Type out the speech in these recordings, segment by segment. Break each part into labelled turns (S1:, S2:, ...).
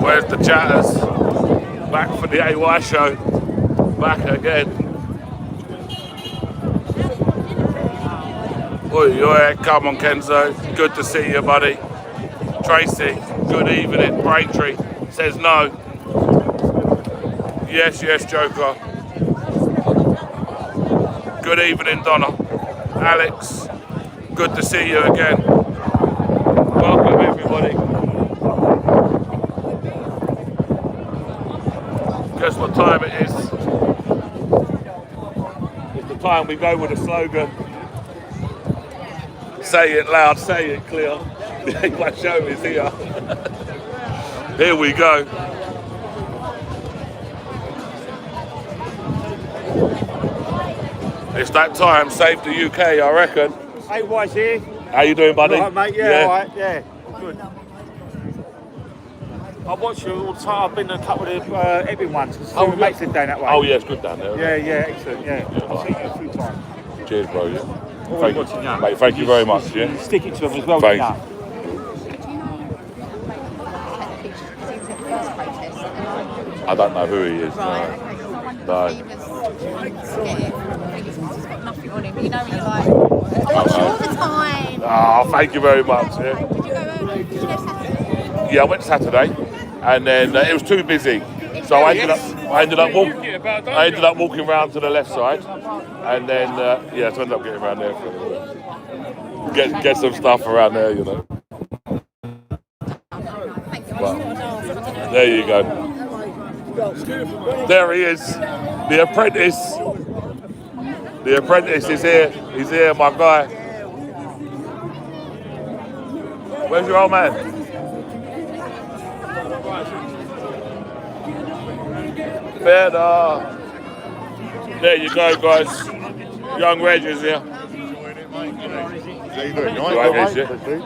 S1: Where's the chatters? Back for the AY show. Back again. Oi, come on, Kenzo. Good to see you, buddy. Tracy, good evening. Braintree says no. Yes, Joker. Good evening, Donna. Alex, good to see you again. Welcome, everybody. Guess what time it is? It's the time we go with the slogan. Say it loud, say it clear. My show is here. Here we go. It's that time, save the UK, I reckon.
S2: Hey, Wise here.
S1: How you doing, buddy?
S2: All right, mate, yeah. All right, yeah. Good. I watch you all the time. I've been to a couple of Ebbing ones. Oh, mates live down that way.
S1: Oh, yeah, it's good down there.
S2: Yeah, excellent, yeah. I've seen you a few times.
S1: Cheers, bro, yeah.
S2: Thank you.
S1: Mate, thank you very much, yeah.
S2: Stick it to them as well,
S1: thank you. I don't know who he is.
S3: Right, okay.
S1: No.
S3: He was he's got nothing on him. You know, you're like, I watch you all the time.
S1: Oh, thank you very much. Yeah.
S3: Did you go early? Did you go Saturday?
S1: Yeah, I went Saturday, and then it was too busy, so I ended up walking around to the left side, and then so I ended up getting around there for get some stuff around there, you know. But, there you go. There he is, the apprentice. The apprentice is here. He's here, my guy. Where's your old man? Better. There you go, guys. Young Reg is here.
S4: How you doing? You all
S1: Right,
S4: right,
S1: yeah.
S4: mate?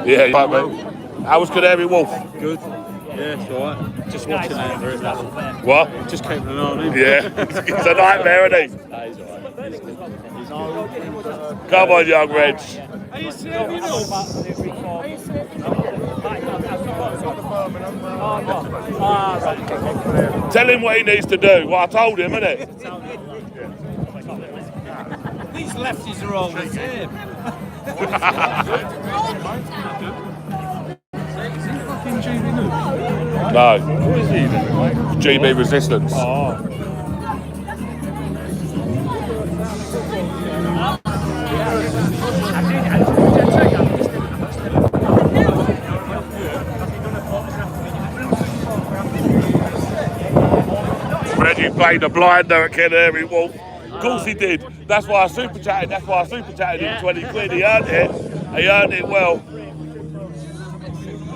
S1: Yeah, right, mate. How was Canary Wolf?
S5: Good. Yeah, it's alright. Just watching it.
S1: What?
S5: Just keeping an eye on him.
S1: Yeah, it's a nightmare, isn't he? Come on, young Reg. Tell him what he needs to do. Well, I told him, innit?
S5: These lefties are all the same.
S1: No. Who is he then? GB Resistance.
S5: Oh.
S1: Reggie played the blinder at Canary Wolf. Of course he did. That's why I super chatted. Him 20 quid. He earned it. He earned it well.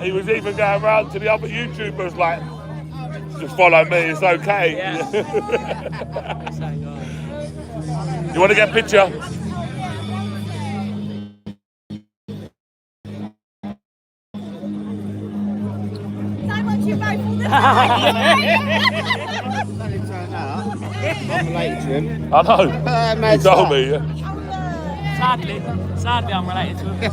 S1: He was even going around to the other YouTubers like, just follow me, it's okay. Yeah. You want to get a picture?
S3: So much you both all the
S6: I'm related to him.
S1: I know. He told me, yeah.
S7: Sadly, I'm related to him.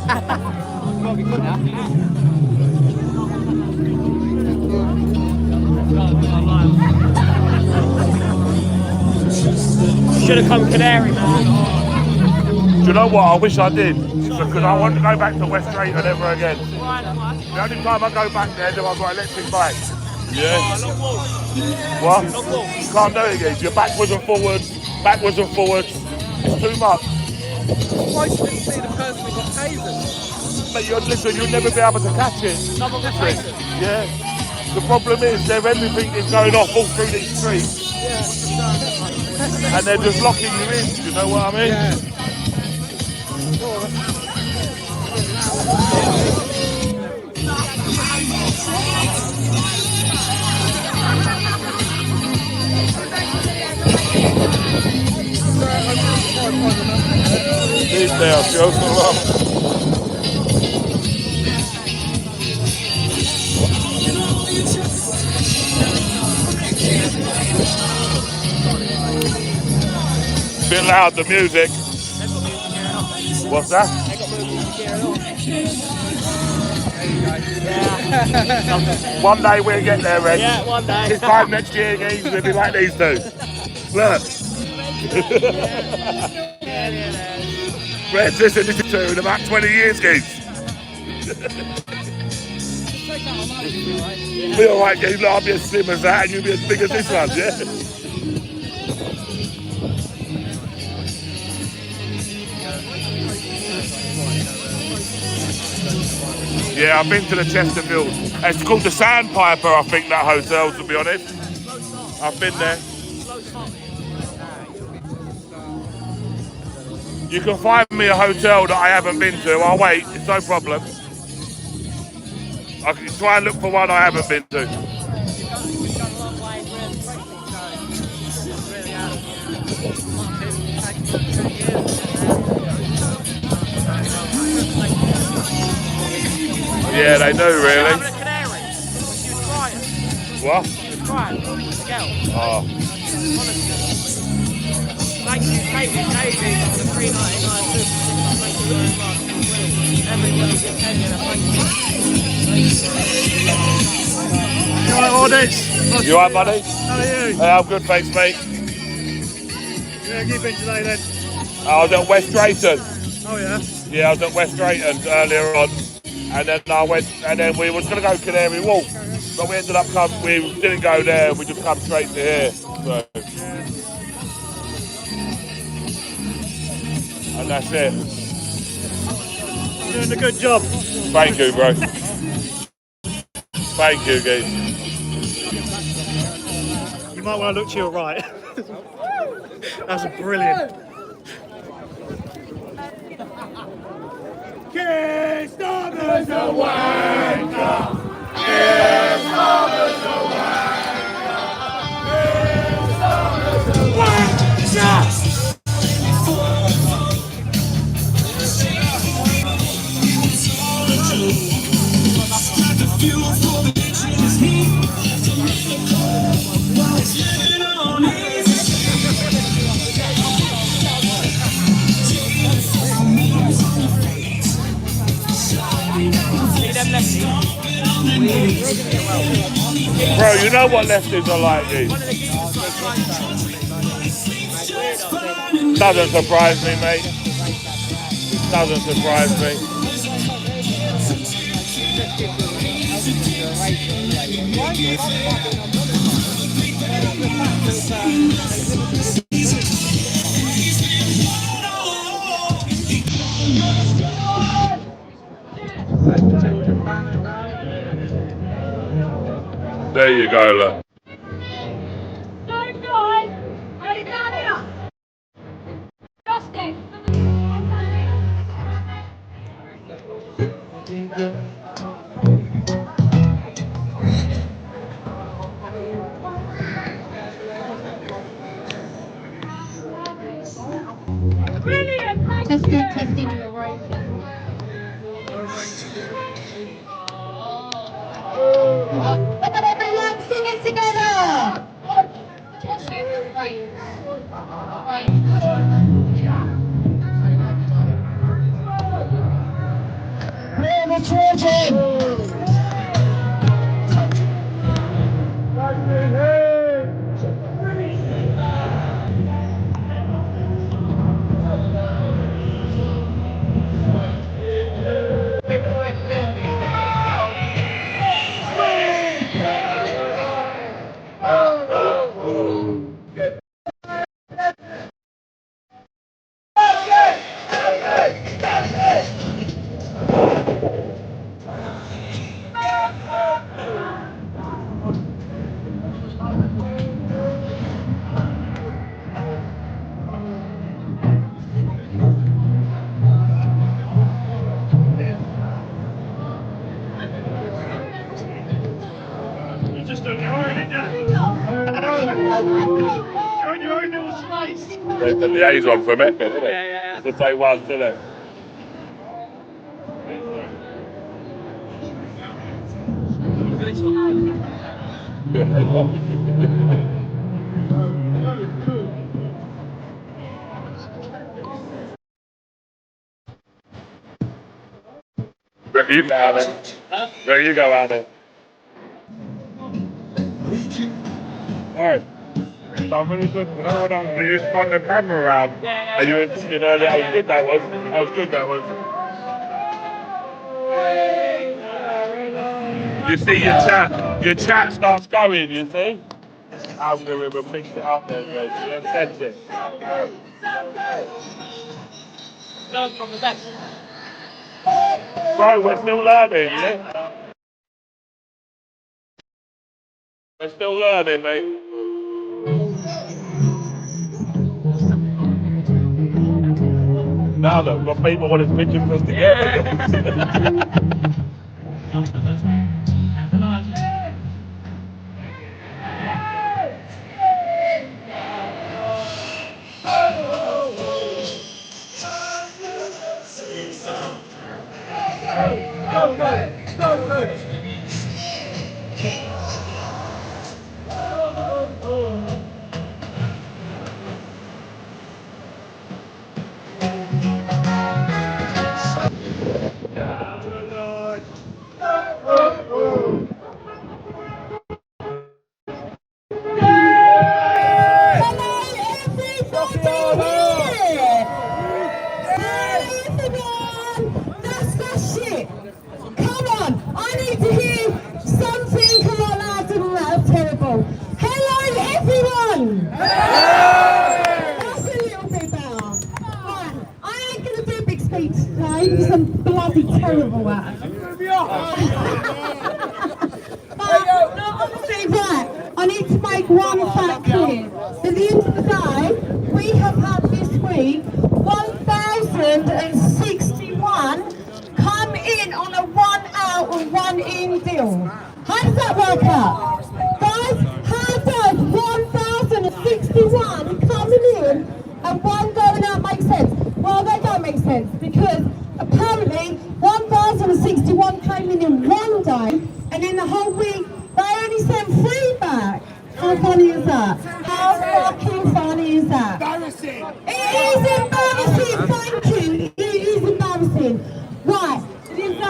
S7: Should have come Canary, man.
S1: Do you know what? I wish I did. Because I want to go back to West Drayton ever again. The only time I go back there, I've got electric bike. Yeah. What? You can't do it again. You're backwards and forwards. It's too much.
S7: Why should you see the person who got tasered?
S1: But you'll never be able to catch it. Yeah. The problem is everything is going off all through these streets. And they're just locking you in, you know what I mean? Yeah. These now, show some love. Bit loud, the music. What's that?
S7: They got moved into gear and all.
S1: One day we'll get there, Red.
S7: Yeah, one day.
S1: This time next year, guys, we'll be like these two. Look. Red, listen, this is two in about 20 years, guys. Be alright, guys. I'll be as slim as that and you'll be as big as this one, yeah? Yeah, I've been to the Chesterfield. It's called the Sandpiper, I think, that hotel, to be honest. I've been there. You can find me a hotel that I haven't been to. I'll wait, it's no problem. I can try and look for one I haven't been to. Yeah, they do, really. What? Oh.
S7: Thank you, Katie, for the $3.99 Thank you very much. Everybody's attending.
S5: You alright, Audit?
S1: You alright, buddy?
S5: How are you?
S1: I'm good, thanks, mate.
S5: Where have you been today then?
S1: I was at West Drayton.
S5: Oh yeah?
S1: Yeah, I was at West Drayton earlier on. And then we was going to go Canary Wharf. But we ended up we didn't go there, we just come straight to here. So. And that's it.
S5: You're doing a good job.
S1: Thank you, bro. Thank you, guys.
S5: You might want to look to your right. That's brilliant.
S1: Kiss Thomas a wanker! Kiss Thomas a wanker! Kiss Thomas a wanker! Bro, you know what lefties are like, dude? Doesn't surprise me, mate. Doesn't surprise me. There you go, look.
S8: Testing your right. Everyone sing it together.
S1: There's the liaison from it, isn't it? Yeah. It's the same one, isn't it? There you go, Alan. There you go, Alan. Alright. So I'm really good. Hold on. You just spun the camera around.
S7: Yeah.
S1: And you know how good that was. How good that was. You see your chat starts going, you see? I'm going to fix it up there, guys. You send it.
S7: No, from the back.
S1: Bro, we're still learning, yeah? We're still learning, mate. Now look, got people want his picture for us to get.
S8: Some bloody terrible work. But honestly, right, I need to make one fact clear. At the end of the day, we have had this week 1,061 come in on a 1 out and 1 in deal. How does that work out? Guys, how does 1,061 coming in and 1 going out make sense? Well, they don't make sense because apparently 1,061 came in 1 day, and in the whole week they only sent 3 back. How funny is that? How fucking funny is that? Embarrassing! It is embarrassing, thank you. It is embarrassing. Right,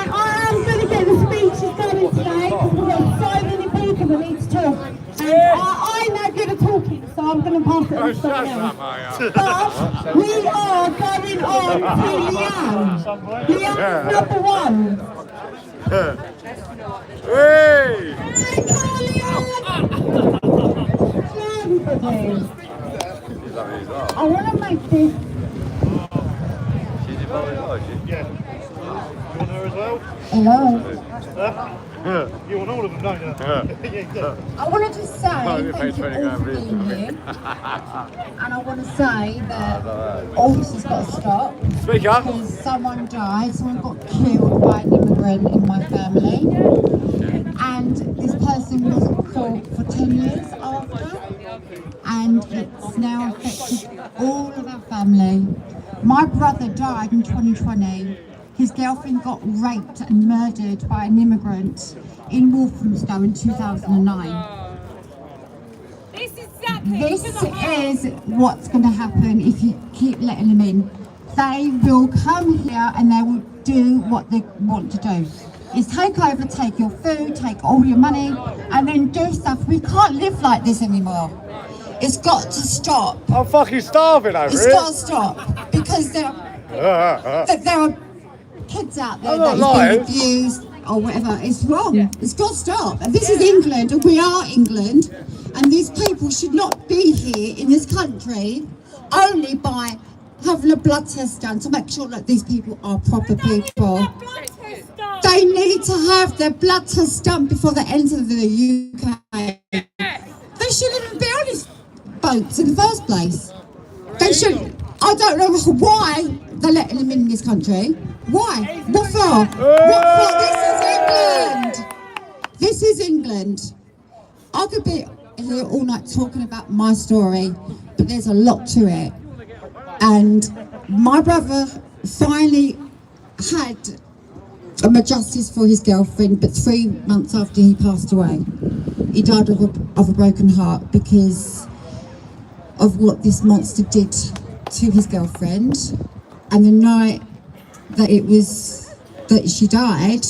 S8: I am going to get the speeches going today because we've got so many people that need to talk. And I'm not good at talking, so I'm going to pass it on to someone else. But we are going on to Leanne. Leanne's number 1.
S1: Hey!
S8: Everybody. I want to make this.
S5: Yeah. You want her as well?
S8: Hello.
S5: You want all of them, don't you? Yeah, you do.
S8: I want to just say thank you all for being here. And I want to say that all this has got to stop.
S1: Speak up.
S8: Because someone died, someone got killed by an immigrant in my family. And this person wasn't caught for 10 years after. And it's now affected all of our family. My brother died in 2020. His girlfriend got raped and murdered by an immigrant in Walthamstow in 2009. This is what's going to happen if you keep letting them in. They will come here and they will do what they want to do. Is take over, take your food, take all your money, and then do stuff. We can't live like this anymore. It's got to stop.
S1: I'm fucking starving over
S8: It's got to stop because there are kids out there that have been abused or whatever. It's wrong. It's got to stop. And this is England, and we are England, and these people should not be here in this country only by having a blood test done to make sure that these people are proper people. They need to have their blood test done before they enter the UK. They shouldn't even be on these boats in the first place. They should. I don't know why they're letting them in this country. Why? What for? What for? This is England. I could be here all night talking about my story, but there's a lot to it. And my brother finally had justice for his girlfriend, but 3 months after he passed away, he died of a broken heart because of what this monster did to his girlfriend. And the night that it was that she died,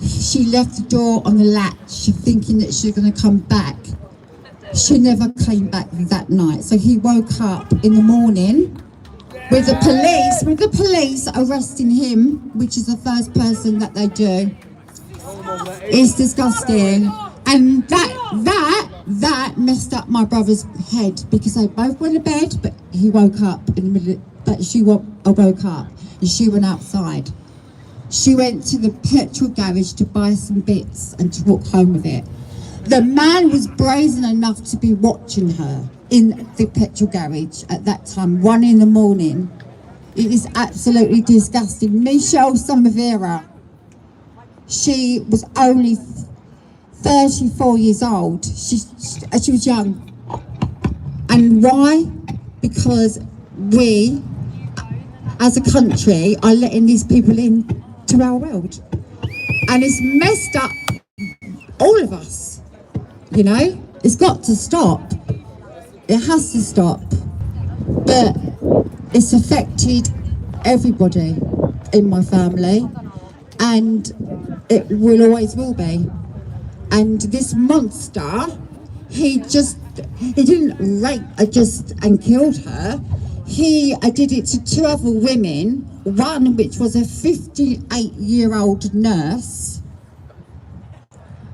S8: she left the door on the latch thinking that she was going to come back. She never came back that night. So he woke up in the morning with the police arresting him, which is the first person that they do. It's disgusting. And that messed up my brother's head, because they both went to bed, but he woke up in the middle, but she woke up and she went outside. She went to the petrol garage to buy some bits and to walk home with it. The man was brazen enough to be watching her in the petrol garage at that time, 1 a.m. It is absolutely disgusting. Michelle Samavera, she was only 34 years old. She was young. And why? Because we, as a country, are letting these people in to our world. And it's messed up all of us, you know? It's got to stop. It has to stop. But it's affected everybody in my family, and it will always will be. And this monster, he didn't rape and killed her. He did it to 2 other women, one which was a 58-year-old nurse,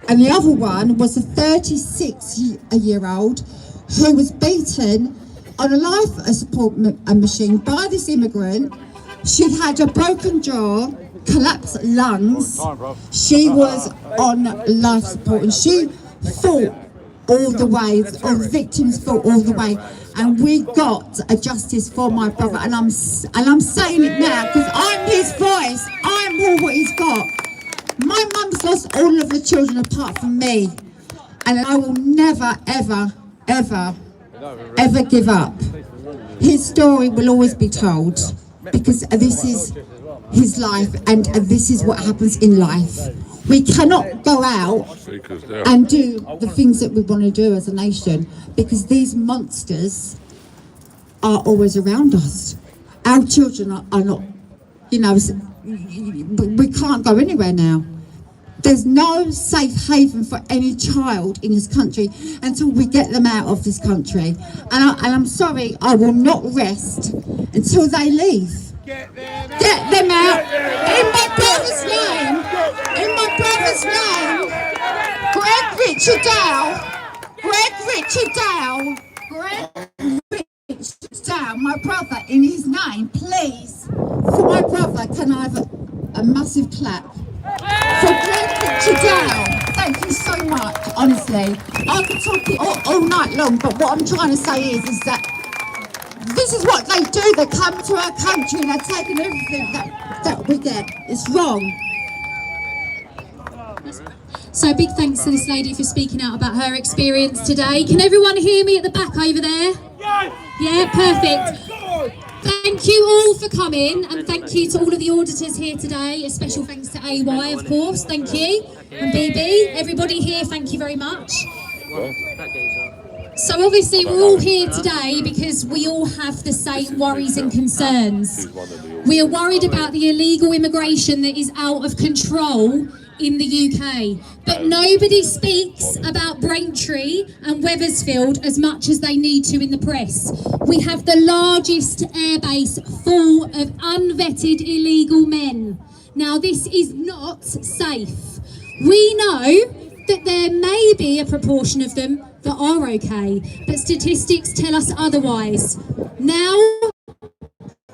S8: and the other one was a 36-year-old who was beaten on a life support machine by this immigrant. She'd had a broken jaw, collapsed lungs. She was on life support, and she fought all the way, or victims fought all the way, and we got a justice for my brother. And I'm saying it now because I'm his voice. I'm all what he's got. My mum's lost all of the children apart from me, and I will never, ever, ever, ever give up. His story will always be told, because this is his life, and this is what happens in life. We cannot go out and do the things that we want to do as a nation, because these monsters are always around us. Our children are not, you know, we can't go anywhere now. There's no safe haven for any child in this country until we get them out of this country. And I'm sorry, I will not rest until they leave. Get them out. In my brother's name. In my brother's name. Greg Richard Dow. My brother, in his name, please, for my brother, can I have a massive clap? For Greg Richard Dow. Thank you so much, honestly. I could talk it all night long, but what I'm trying to say is that this is what they do. They come to our country and they're taking everything that we get. It's wrong.
S9: So big thanks to this lady for speaking out about her experience today. Can everyone hear me at the back over there? Yeah, perfect. Thank you all for coming, and thank you to all of the auditors here today. A special thanks to AY, of course. Thank you. And BB, everybody here, thank you very much. So obviously we're all here today because we all have the same worries and concerns. We are worried about the illegal immigration that is out of control in the UK, but nobody speaks about Braintree and Wethersfield as much as they need to in the press. We have the largest airbase full of unvetted illegal men. Now this is not safe. We know that there may be a proportion of them that are okay, but statistics tell us otherwise. Now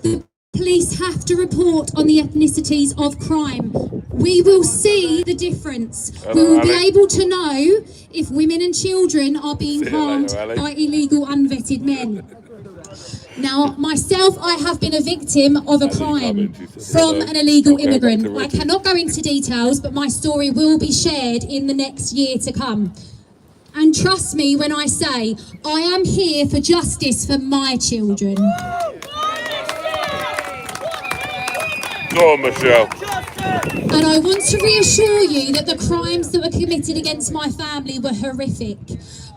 S9: the police have to report on the ethnicities of crime. We will see the difference. We will be able to know if women and children are being harmed by illegal unvetted men. Now, myself, I have been a victim of a crime from an illegal immigrant. I cannot go into details, but my story will be shared in the next year to come. And trust me when I say, I am here for justice for my children.
S1: Go on, Michelle.
S9: And I want to reassure you that the crimes that were committed against my family were horrific.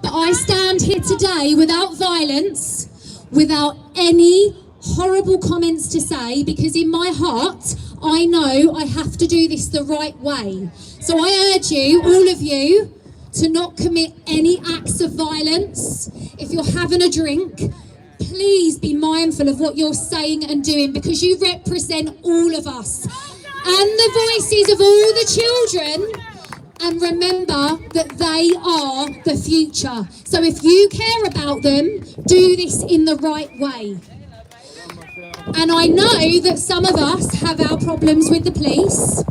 S9: But I stand here today without violence, without any horrible comments to say, because in my heart, I know I have to do this the right way. So I urge you, all of you, to not commit any acts of violence. If you're having a drink, please be mindful of what you're saying and doing, because you represent all of us and the voices of all the children. And remember that they are the future. So if you care about them, do this in the right way. And I know that some of us have our problems with the police,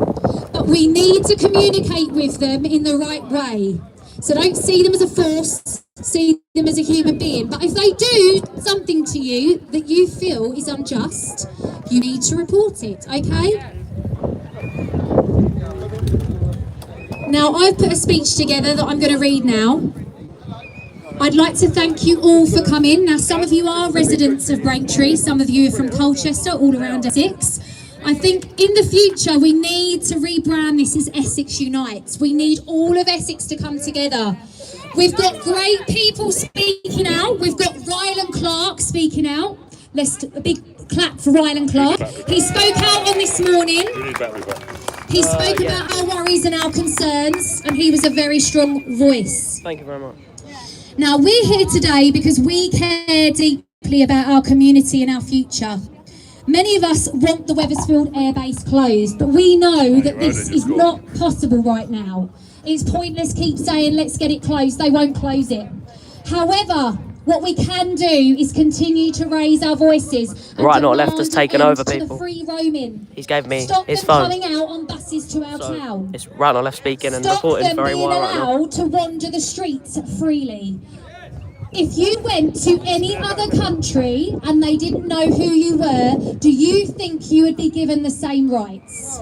S9: but we need to communicate with them in the right way. So don't see them as a force, see them as a human being. But if they do something to you that you feel is unjust, you need to report it, okay? Now, I've put a speech together that I'm going to read now. I'd like to thank you all for coming. Now, some of you are residents of Braintree, some of you are from Colchester, all around Essex. I think in the future we need to rebrand this as Essex Unites. We need all of Essex to come together. We've got great people speaking out. We've got Rylan Clark speaking out. Let's a big clap for Rylan Clark. He spoke out on this morning. He spoke about our worries and our concerns, and he was a very strong voice.
S7: Thank you very much.
S9: Now, we're here today because we care deeply about our community and our future. Many of us want the Wethersfield Air Base closed, but we know that this is not possible right now. It's pointless keep saying, let's get it closed. They won't close it. However, what we can do is continue to raise our voices.
S7: Right, not left has taken over, people.
S9: The free roaming.
S7: He's gave me
S9: Stop
S7: his
S9: them
S7: phone.
S9: coming out on buses to our town.
S7: It's right, not left speaking and
S9: Stop
S7: reporting
S9: them
S7: very
S9: being
S7: well right now.
S9: allowed to wander the streets freely. If you went to any other country and they didn't know who you were, do you think you would be given the same rights?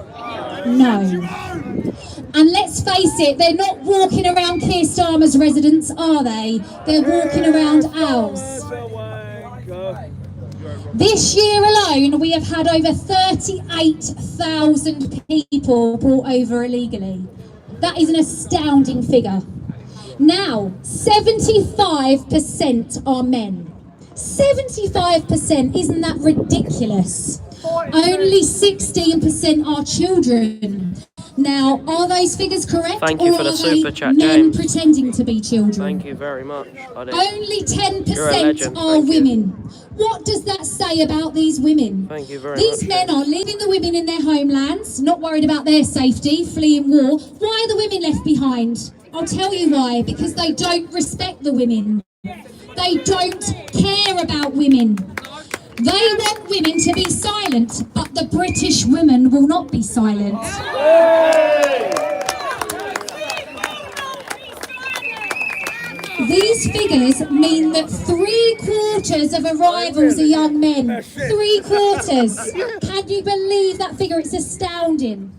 S9: No. And let's face it, they're not walking around Keir Starmer's residence, are they? They're walking around ours. This year alone, we have had over 38,000 people brought over illegally. That is an astounding figure. Now, 75% are men. 75%, isn't that ridiculous? Only 16% are children. Now, are those figures correct?
S7: Thank you
S9: or
S7: for the
S9: are
S7: super
S9: they
S7: chat,
S9: men
S7: James.
S9: pretending to be children?
S7: Thank you very much.
S9: Only 10%
S7: legend,
S9: are
S7: thank you.
S9: women. What does that say about these women?
S7: Thank you very
S9: These
S7: much.
S9: men are leaving the women in their homelands, not worried about their safety, fleeing war. Why are the women left behind? I'll tell you why. Because they don't respect the women. They don't care about women. They want women to be silent, but the British women will not be silent. These figures mean that 3/4 of arrivals are young men. 3/4. Can you believe that figure? It's astounding.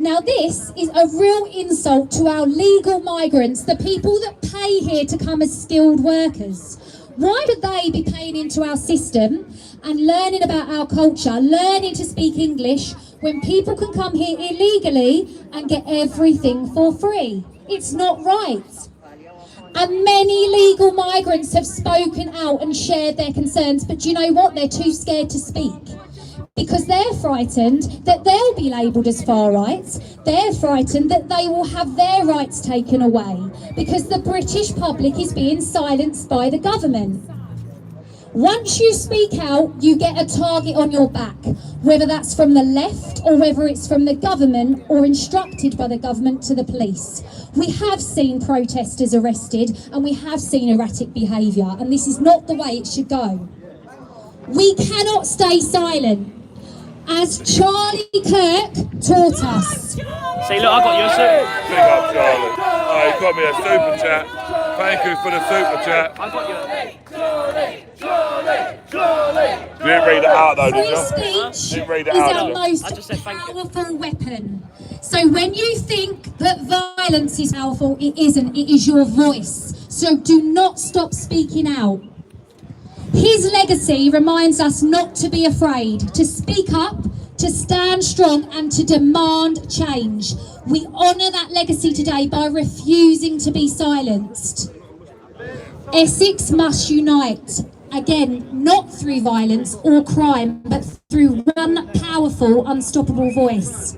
S9: Now this is a real insult to our legal migrants, the people that pay here to come as skilled workers. Why would they be paying into our system and learning about our culture, learning to speak English, when people can come here illegally and get everything for free? It's not right. And many legal migrants have spoken out and shared their concerns, but do you know what? They're too scared to speak. Because they're frightened that they'll be labelled as far right. They're frightened that they will have their rights taken away because the British public is being silenced by the government. Once you speak out, you get a target on your back, whether that's from the left or whether it's from the government or instructed by the government to the police. We have seen protesters arrested and we have seen erratic behaviour, and this is not the way it should go. We cannot stay silent. As Charlie Kirk taught us.
S7: See, look, I got you a suit.
S1: Big up, Charlie. Oh, he got me a super chat. Thank you for the super chat.
S7: I got you a
S1: You didn't read it out though, did
S9: Free
S1: you?
S9: speech
S1: Didn't read it
S9: is
S1: out,
S9: our
S1: did you?
S9: most
S7: I just said thank you.
S9: powerful weapon. So when you think that violence is powerful, it isn't. It is your voice. So do not stop speaking out. His legacy reminds us not to be afraid, to speak up, to stand strong and to demand change. We honour that legacy today by refusing to be silenced. Essex must unite. Again, not through violence or crime, but through one powerful, unstoppable voice.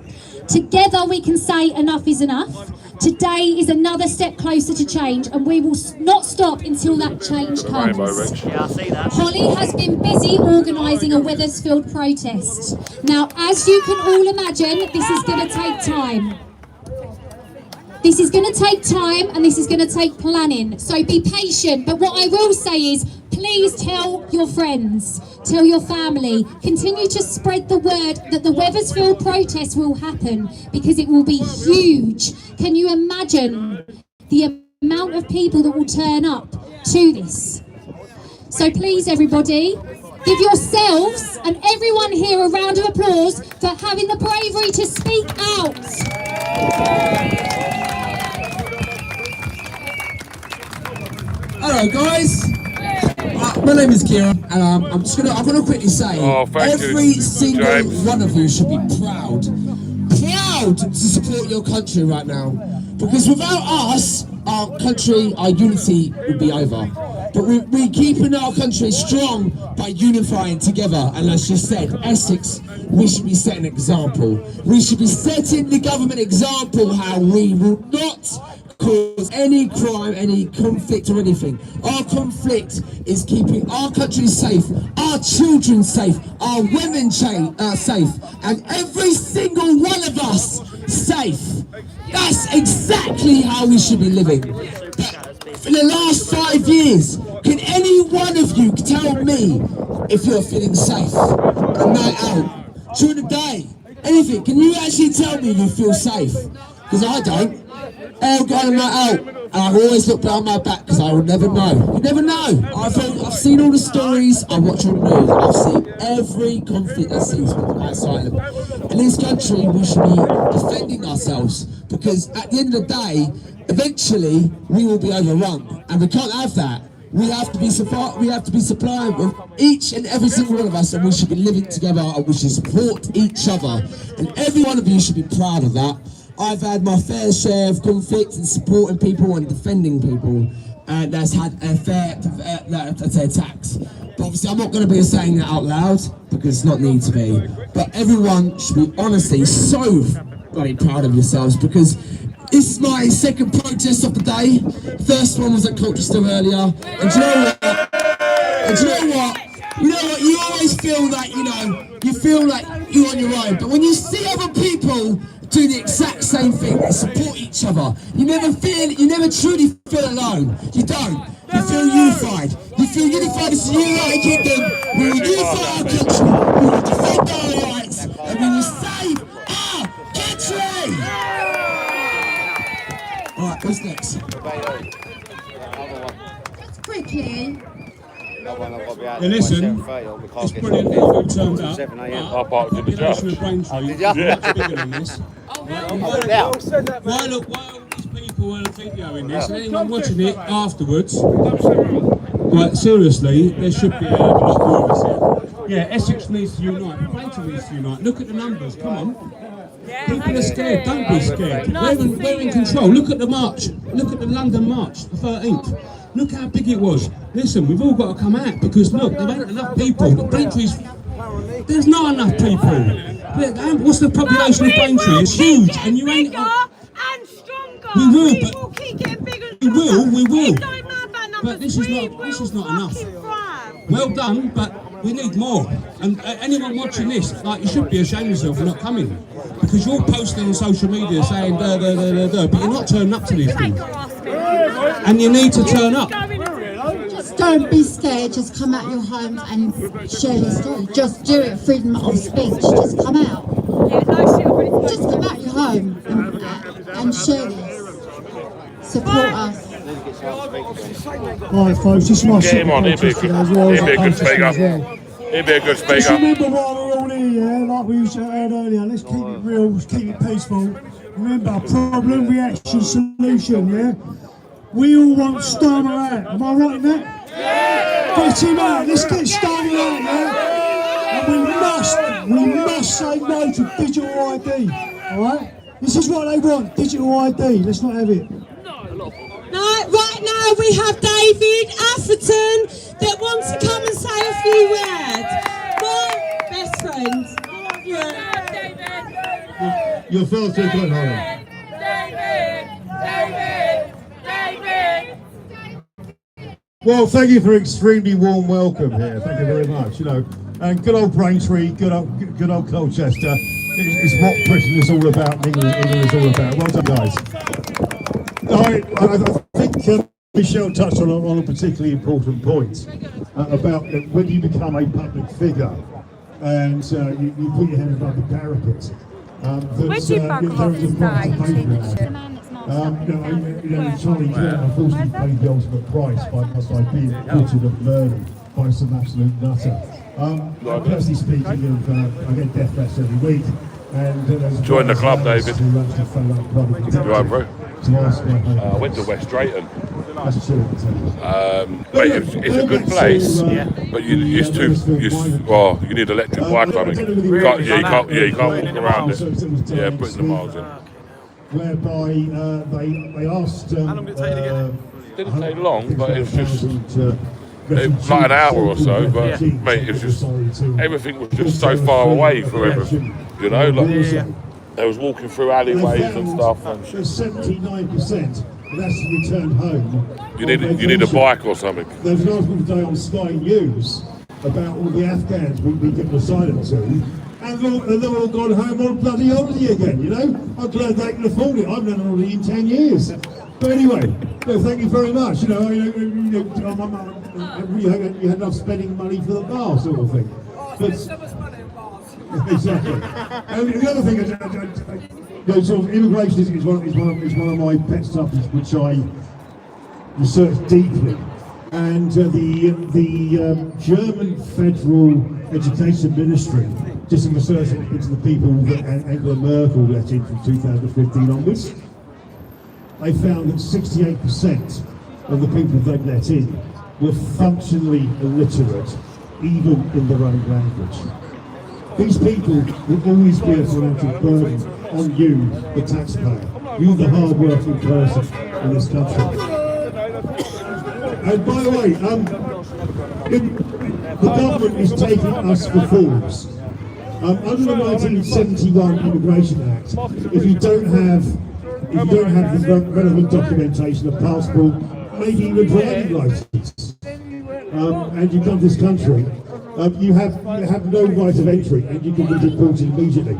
S9: Together we can say enough is enough. Today is another step closer to change, and we will not stop until that change comes.
S7: Yeah, I see that.
S9: Holly has been busy organising a Wethersfield protest. Now, as you can all imagine, this is going to take time. This is going to take time, and this is going to take planning. So be patient. But what I will say is, please tell your friends, tell your family, continue to spread the word that the Wethersfield protest will happen, because it will be huge. Can you imagine the amount of people that will turn up to this? So please, everybody, give yourselves and everyone here a round of applause for having the bravery to speak out.
S10: Hello guys, my name is Kieran, and I'm gonna quickly say, every single one of you should be proud to support your country right now, because without us, our country, our unity would be over. But we're keeping our country strong by unifying together, and as you said, Essex, we should be setting an example. We should be setting the government example how we will not cause any crime, any conflict or anything. Our conflict is keeping our country safe, our children safe, our women safe, and every single one of us safe. That's exactly how we should be living. For the last 5 years, can any one of you tell me if you're feeling safe a night out, during the day, anything? Can you actually tell me you feel safe? Because I don't. I'll go on a night out, and I always look behind my back because I will never know. You never know. I've seen all the stories, I watch all the news, I've seen every conflict that seems outside of them. In this country, we should be defending ourselves, because at the end of the day, eventually we will be overrun, and we can't have that. We have to be supplying with each and every single one of us, and we should be living together, and we should support each other. And every one of you should be proud of that. I've had my fair share of conflict and supporting people and defending people, and that's had a fair attacks. But obviously I'm not going to be saying that out loud, because it's not need to be. But everyone should be honestly so bloody proud of yourselves, because this is my second protest of the day. First one was at Colchester earlier, and do you know what? You always feel like, you feel like you're on your own, but when you see other people do the exact same thing, they support each other, you never truly feel alone. You don't. You feel unified. You feel unified. This is a united kingdom. We will unify our country, we will defend our rights, and we will save our country! Alright, what's next?
S8: Just quickly.
S10: Yeah, listen, it's brilliant that you've all turned up, but
S1: I parked in the church.
S10: population of Braintree is much bigger than this. Why all these people are videoing this, and anyone watching it afterwards, like seriously, there should be a lot more of us here. Yeah, Essex needs to unite, Braintree needs to unite. Look at the numbers, come on. People are scared, don't be scared. We're in control. Look at the march, look at the London March, the 13th. Look how big it was. Listen, we've all got to come out, because look, there ain't enough people. Braintree's, there's not enough people. What's the population of Braintree? It's huge, and you ain't.
S3: And stronger.
S10: We will, but
S3: will keep getting bigger and
S10: we will.
S3: It don't matter about numbers.
S10: But this is not enough.
S3: Thrive.
S10: Well done, but we need more. And anyone watching this, like, you should be ashamed of yourself for not coming, because you're posting on social media saying but you're not turning up to these things. And you need to turn up.
S8: Just don't be scared, just come out your homes and share your story. Just do it, freedom of speech, just come out. Just come out your home and share this. Support us.
S5: Alright folks, this is my
S1: Get him on, he'd be a good speaker. He'd be a good
S5: Just
S1: speaker.
S5: remember why we're all here, yeah? Like we heard earlier, let's keep it real, let's keep it peaceful. Remember, problem, reaction, solution, yeah? We all want Starmer out, am I right in that? Yeah! Get him out, let's get Starmer out, yeah? And we must say no to digital ID, alright? This is what they want, digital ID, let's not have it.
S8: Right now we have David Atherton that wants to come and say a few words. My best friend.
S5: You're far too good, Holly. Well, thank you for an extremely warm welcome here. Thank you very much. You know, and good old Braintree, good old Colchester. It's what Britain is all about. England is all about. Well done, guys. I think Michelle touched on a particularly important point about when you become a public figure and you put your head above the parapet.
S3: Where'd you bug off today?
S5: Charlie Clinton unfortunately paid the ultimate price by being acquitted of murder by some absolute nutter. Personally speaking, I get death threats every week. And
S1: join the club, David.
S5: You
S1: right, bro? I went to West Drayton. Mate, it's a good place, but you need electric bike or something. You can't walk around it. Yeah, putting the miles in.
S5: Whereby they asked. How long did it take to get there?
S1: Didn't take long, but it was just like an hour or so. But mate, it was just everything was just so far away from everything. You know, like they was walking through alleyways and stuff. And
S5: 79%. That's returned home.
S1: You need a bike or something.
S5: There was an article today on Sky News about all the Afghans we given asylum to, and they're all gone home on bloody holiday again. You know, I'm glad they can afford it. I've done an holiday in 10 years. But anyway, thank you very much. You had enough spending money for the bar, sort of thing. But, exactly. And the other thing is, sort of immigration is one of my pet subjects, which I research deeply. And the German Federal Education Ministry did some research into the people that Angela Merkel let in from 2015 onwards. They found that 68% of the people they let in were functionally illiterate, even in their own language. These people will always be a financial burden on you, the taxpayer. You're the hard-working person in this country. And by the way, the government is taking us for fools. Under the 1971 Immigration Act, if you don't have the relevant documentation, a passport, maybe even a driving license, and you come to this country, you have no right of entry, and you can be deported immediately.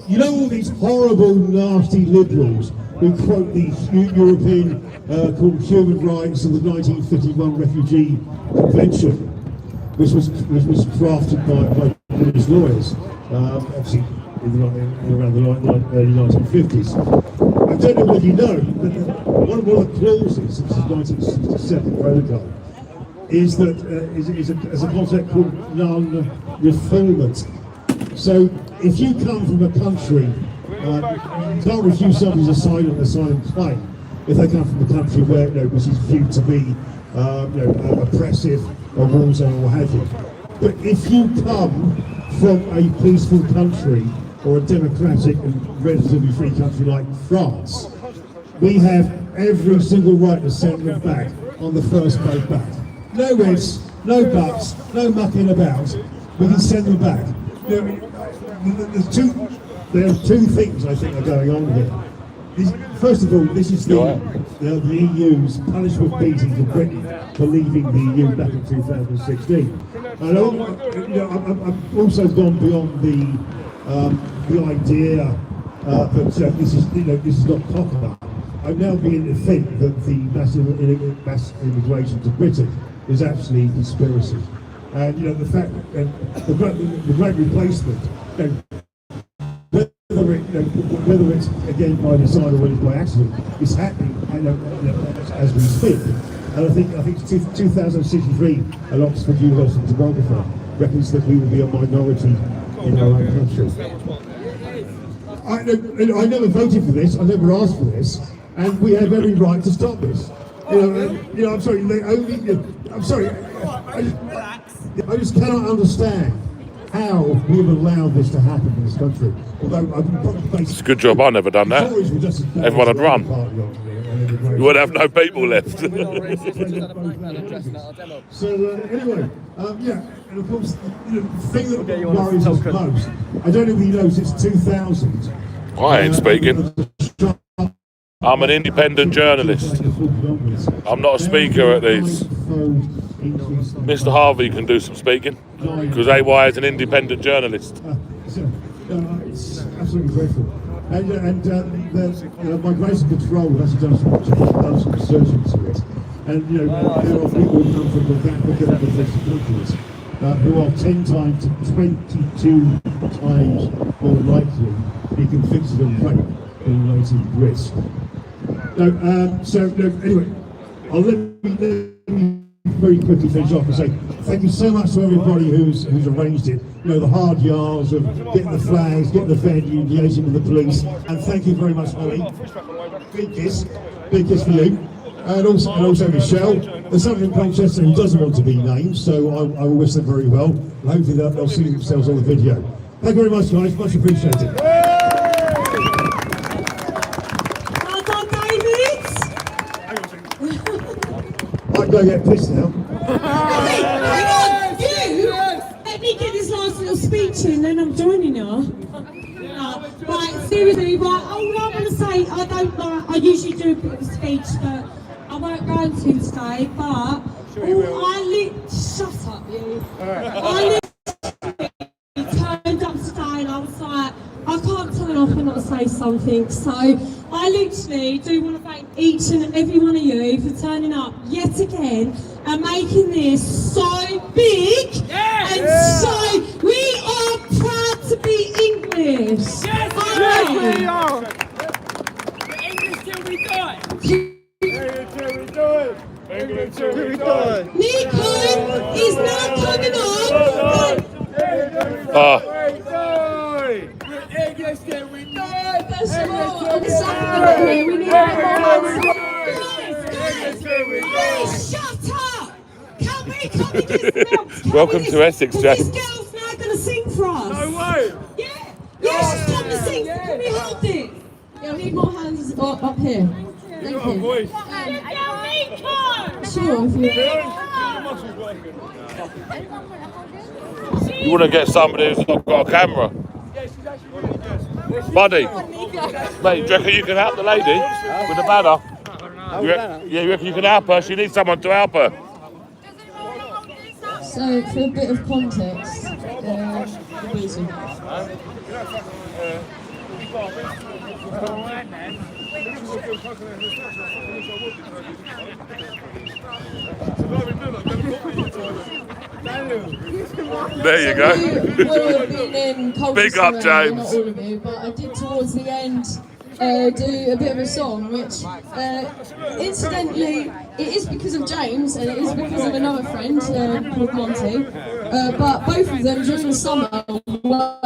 S5: You know all these horrible, nasty liberals who quote the European called Human Rights and the 1951 Refugee Convention, which was drafted by British lawyers, obviously around the early 1950s. I don't know whether you know that one of the clauses of the 1967 protocol is that is a concept called non-refoulement. So if you come from a country, you can't refuse somebody's asylum claim if they come from a country where which is viewed to be oppressive or war zone or what have you. But if you come from a peaceful country or a democratic and relatively free country like France, we have every single right to send them back on the first boat back. No ifs, no buts, no mucking about. We can send them back. There are two things I think are going on here. First of all, this is the EU's punishment beating for Britain for leaving the EU back in 2016. And I've also gone beyond the idea that this is not cock-up. I'm now beginning to think that the mass immigration to Britain is actually a conspiracy. And the fact that the great replacement, whether it's again by design or whether it's by accident, is happening as we speak. And I think 2063, an Oxford University demographer reckons that we will be a minority in our own country. I never voted for this. I never asked for this, and we have every right to stop this. I'm sorry. I'm sorry. I just cannot understand how we've allowed this to happen in this country. Although
S1: it's a good job I never done that. Everyone had run. You would have no people left.
S5: So anyway, yeah, and of course, the thing that worries us most, I don't know if he knows, it's 2000.
S1: I ain't speaking. I'm an independent journalist. I'm not a speaker at these. Mr. Harvey can do some speaking, because AY is an independent journalist.
S5: It's absolutely dreadful. And the migration control has done some research into it. And there are people who come from the countries who are 10 times to 22 times more likely to be convicted of rape or related risk. Anyway, I'll let me very quickly finish off and say thank you so much to everybody who's arranged it. The hard yards of getting the flags, getting the venue, liaising with the police, and thank you very much, Holly. Big kiss for you, and also Michelle. There's something in Colchester who doesn't want to be named, so I will wish them very well. And hopefully they'll see themselves on the video. Thank you very much, guys. Much appreciated. I'm going to get pissed now.
S8: Let me get this last little speech in, then I'm joining you. Right, seriously, all I want to say, I usually do a bit of a speech, but I won't go into today, but shut up, you. I turned up today and I was like, I can't turn off and not say something, so I literally do want to thank each and every one of you for turning up yet again and making this so big and so we are proud to be English.
S7: Yes, we are. We're English till we die. English till we die. English till we die.
S8: Nico is now coming on.
S7: English till we die.
S8: First of all, on the second here, we need Guys, shut up! Can we just melt?
S1: Welcome to Essex, Jack.
S8: This girl's now going to sing for us.
S7: No way!
S8: Yeah, she's coming to sing. Can we hold it? Yeah, we need more hands up here. Thank you. Sure, if
S1: You want to get somebody who's not got a camera? Buddy, mate, do you reckon you can help the lady with the banner? You reckon you can help her? She needs someone to help her.
S8: So, for a bit of context,
S1: there you go. Big up, James.
S8: Not all of you, but I did towards the end do a bit of a song, which incidentally it is because of James and it is because of another friend called Monty. But both of them during the summer were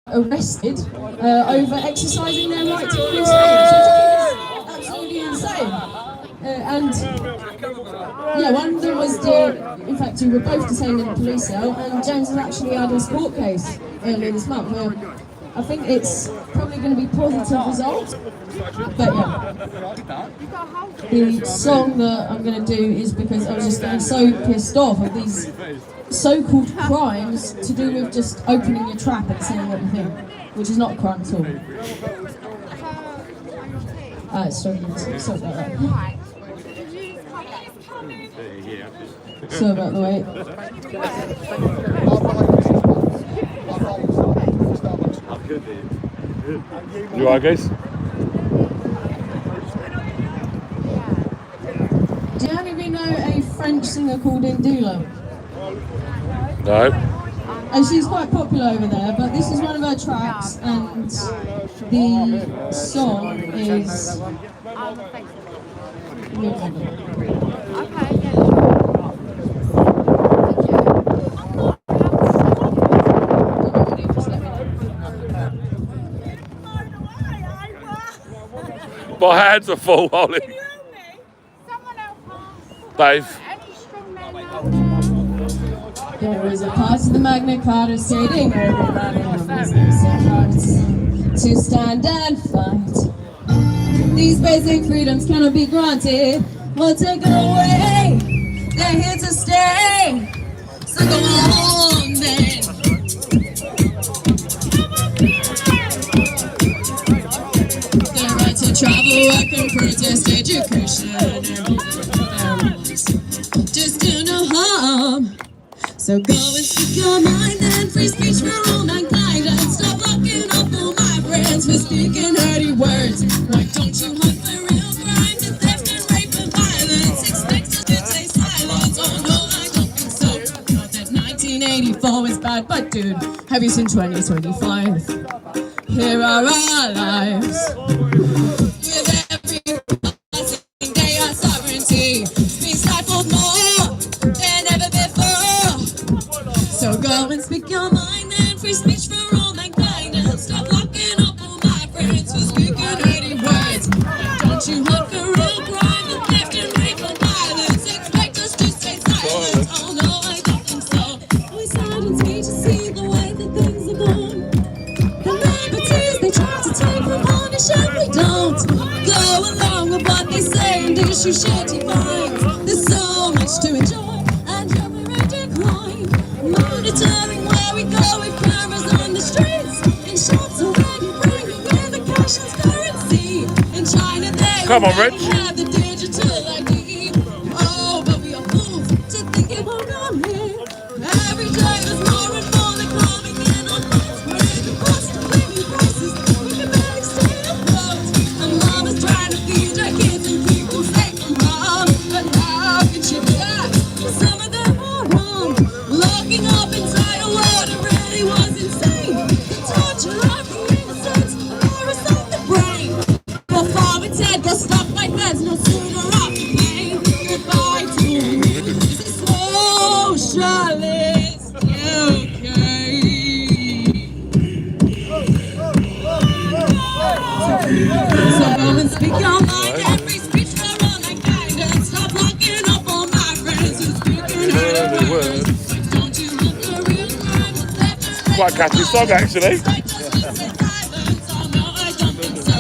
S8: arrested over exercising their right to free speech, which is absolutely insane. And yeah, one of them was in fact, we were both detained in the police cell, and James has actually had a court case earlier this month. I think it's probably going to be positive results. But yeah, the song that I'm going to do is because I was just getting so pissed off of these so-called crimes to do with just opening your trap and saying what you think, which is not a crime at all. Sorry about that. Sorry about the wait.
S1: You alright, guys?
S8: Do you any of you know a French singer called Indula?
S1: No.
S8: And she's quite popular over there, but this is one of her tracks, and the song is...
S1: My hands are full, Holly. Dave.
S8: There is a part of the Magna Carta stating everybody has business and rights to stand and fight.
S11: these basic freedoms cannot be granted or taken away. They're here to stay. So go on then. The right to travel, work and protest, education and just do no harm. So go and speak your mind and free speech for all mankind, and stop locking up all my friends for speaking dirty words. Why don't you hunt for real crime, the theft and rape and violence? Expect us to take silence? Oh no, I don't think so. Not that 1984 is bad, but dude, have you seen 2025? Here are our lives. With every passing day, our sovereignty being stifled more than ever before. So go and speak your mind and free speech for all mankind, and stop locking up all my friends for speaking dirty words. Don't you hunt for real crime and theft and rape and violence? Expect us to stay silent? Oh no, I don't think so. We silence me to see the way that things are going. The liberties they try to take from punish and we don't go along with what they say and issue shitty fines. There's so much to enjoy and you're in decline. Monitoring where we go with cameras on the streets. In shops already bringing in the cash and currency. In China they
S1: Come on, Rich.
S11: have the digital ID. Oh, but we are fools to think it won't come here. Every day there's more and more that coming in on boats. We're the cost of living prices. We can barely stay afloat. And mama's trying to feed her kids and people safe from harm. But how can she do that? Some of them are wrong. Locking up inside a world that really was insane. The torture of the innocents, the virus of the brain. Before its head got stopped by feds, no sooner off the pain. Goodbye to this socialist UK. So go and speak your mind and free speech for all mankind, and stop locking up all my friends who speaking dirty words. Don't you look for real crime and theft and rape?
S1: Quite a catchy song, actually.
S11: Oh no, I don't think so.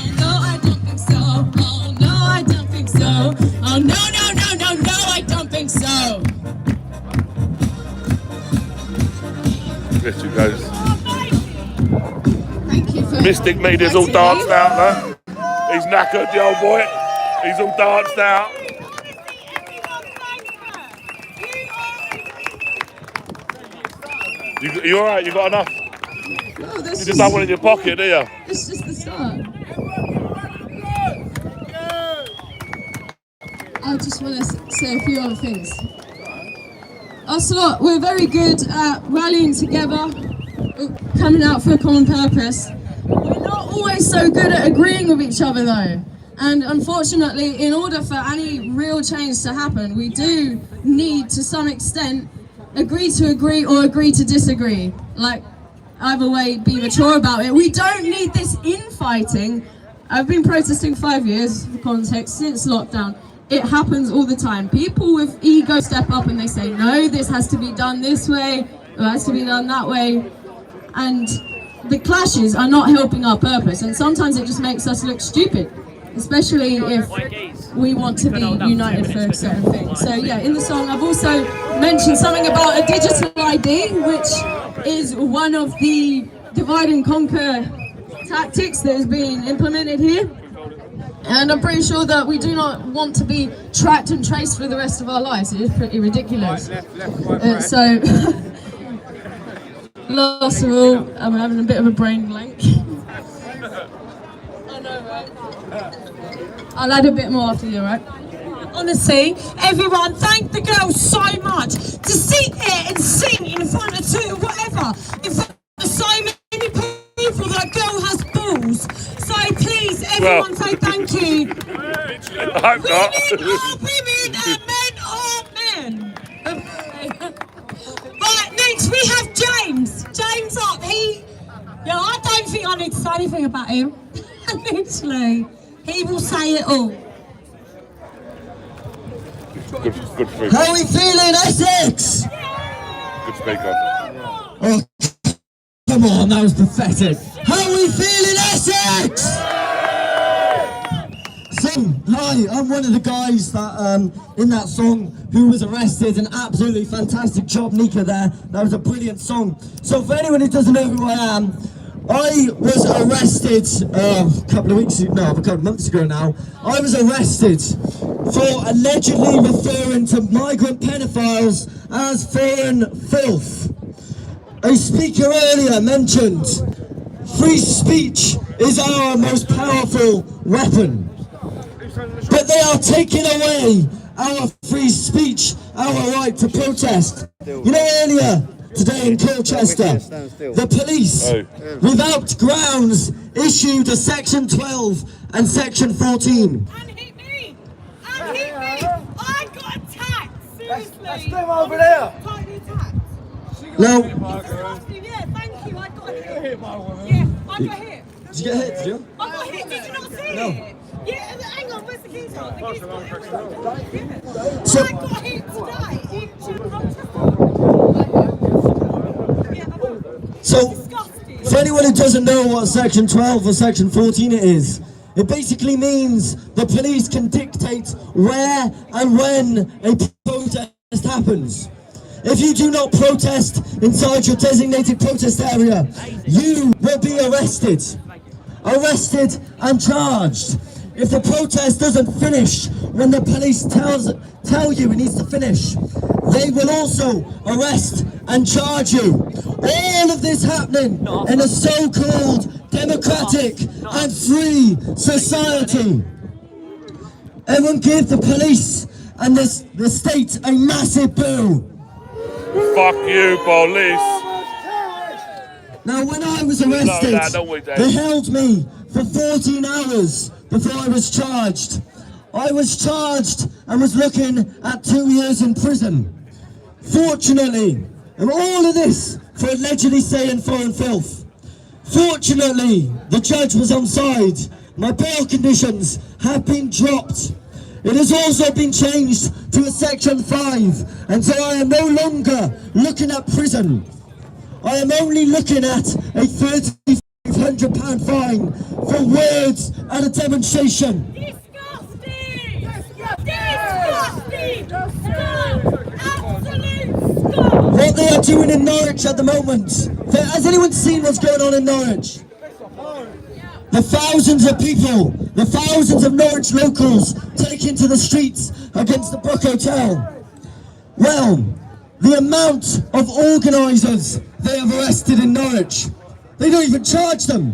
S11: Oh no, I don't think so. Oh no, I don't think so. Oh no, I don't think so.
S1: Richard goes.
S11: Thank you for
S1: Mystic Media's all danced out there. He's knackered, the old boy. He's all danced out. You alright? You got enough?
S11: No, that's
S1: You just have one in your pocket, do you?
S11: It's just the start. I just want to say a few other things. Us lot, we're very good at rallying together, coming out for a common purpose. We're not always so good at agreeing with each other though. And unfortunately, in order for any real change to happen, we do need to some extent agree to agree or agree to disagree. Like, either way, be mature about it. We don't need this infighting. I've been protesting 5 years, for context, since lockdown. It happens all the time. People with ego step up and they say, no, this has to be done this way, or it has to be done that way. And the clashes are not helping our purpose, and sometimes it just makes us look stupid, especially if we want to be united for certain things. So yeah, in the song I've also mentioned something about a digital ID, which is one of the divide and conquer tactics that is being implemented here. And I'm pretty sure that we do not want to be tracked and traced for the rest of our lives. It is pretty ridiculous. So, last of all, I'm having a bit of a brain blank. I know, right? I'll add a bit more after you, right?
S8: Honestly, everyone, thank the girls so much to sit here and sing in front of whatever, in front of so many people. That girl has balls. So please, everyone, say thank you.
S1: I hope not.
S8: Women and men are men. Right, next we have James. James up. I don't think I need to say anything about him. Literally, he will say it all.
S1: Good speaker.
S10: How are we feeling, Essex?
S1: Good speaker.
S10: Oh, come on, that was pathetic. How are we feeling, Essex?
S12: Hi, I'm one of the guys that in that song who was arrested. An absolutely fantastic job, Nika, there. That was a brilliant song. So for anyone who doesn't know who I am, I was arrested a couple of months ago now. I was arrested for allegedly referring to migrant pedophiles as foreign filth. A speaker earlier mentioned free speech is our most powerful weapon. But they are taking away our free speech, our right to protest. You know, earlier today in Colchester, the police, without grounds, issued a Section 12 and Section 14.
S7: And hit me! And hit me! I got attacked! Seriously!
S6: That's them over there!
S7: Totally attacked.
S12: No.
S7: Yeah, thank you, I got hit. Yeah, I got hit.
S12: Did you get hit, did you?
S7: I got hit, did you not see it? Yeah, hang on, where's the keys on? The keys got it.
S12: So,
S7: I got hit today in
S12: So, for anyone who doesn't know what Section 12 or Section 14 it is, it basically means the police can dictate where and when a protest happens. If you do not protest inside your designated protest area, you will be arrested and charged. If the protest doesn't finish when the police tell you it needs to finish, they will also arrest and charge you. All of this happening in a so-called democratic and free society. Everyone give the police and the state a massive boo.
S1: Fuck you, police.
S12: Now, when I was arrested, they held me for 14 hours before I was charged. I was charged and was looking at 2 years in prison. Fortunately, and all of this for allegedly saying foreign filth. Fortunately, the judge was on side. My bail conditions have been dropped. It has also been changed to a Section 5, and so I am no longer looking at prison. I am only looking at a £3,500 fine for words at a demonstration.
S7: Disgusting! Disgusting! Stop! Absolute stop!
S12: What they are doing in Norwich at the moment. Has anyone seen what's going on in Norwich? The thousands of people, the thousands of Norwich locals taking to the streets against the Brook Hotel. Well, the amount of organisers they have arrested in Norwich, they don't even charge them.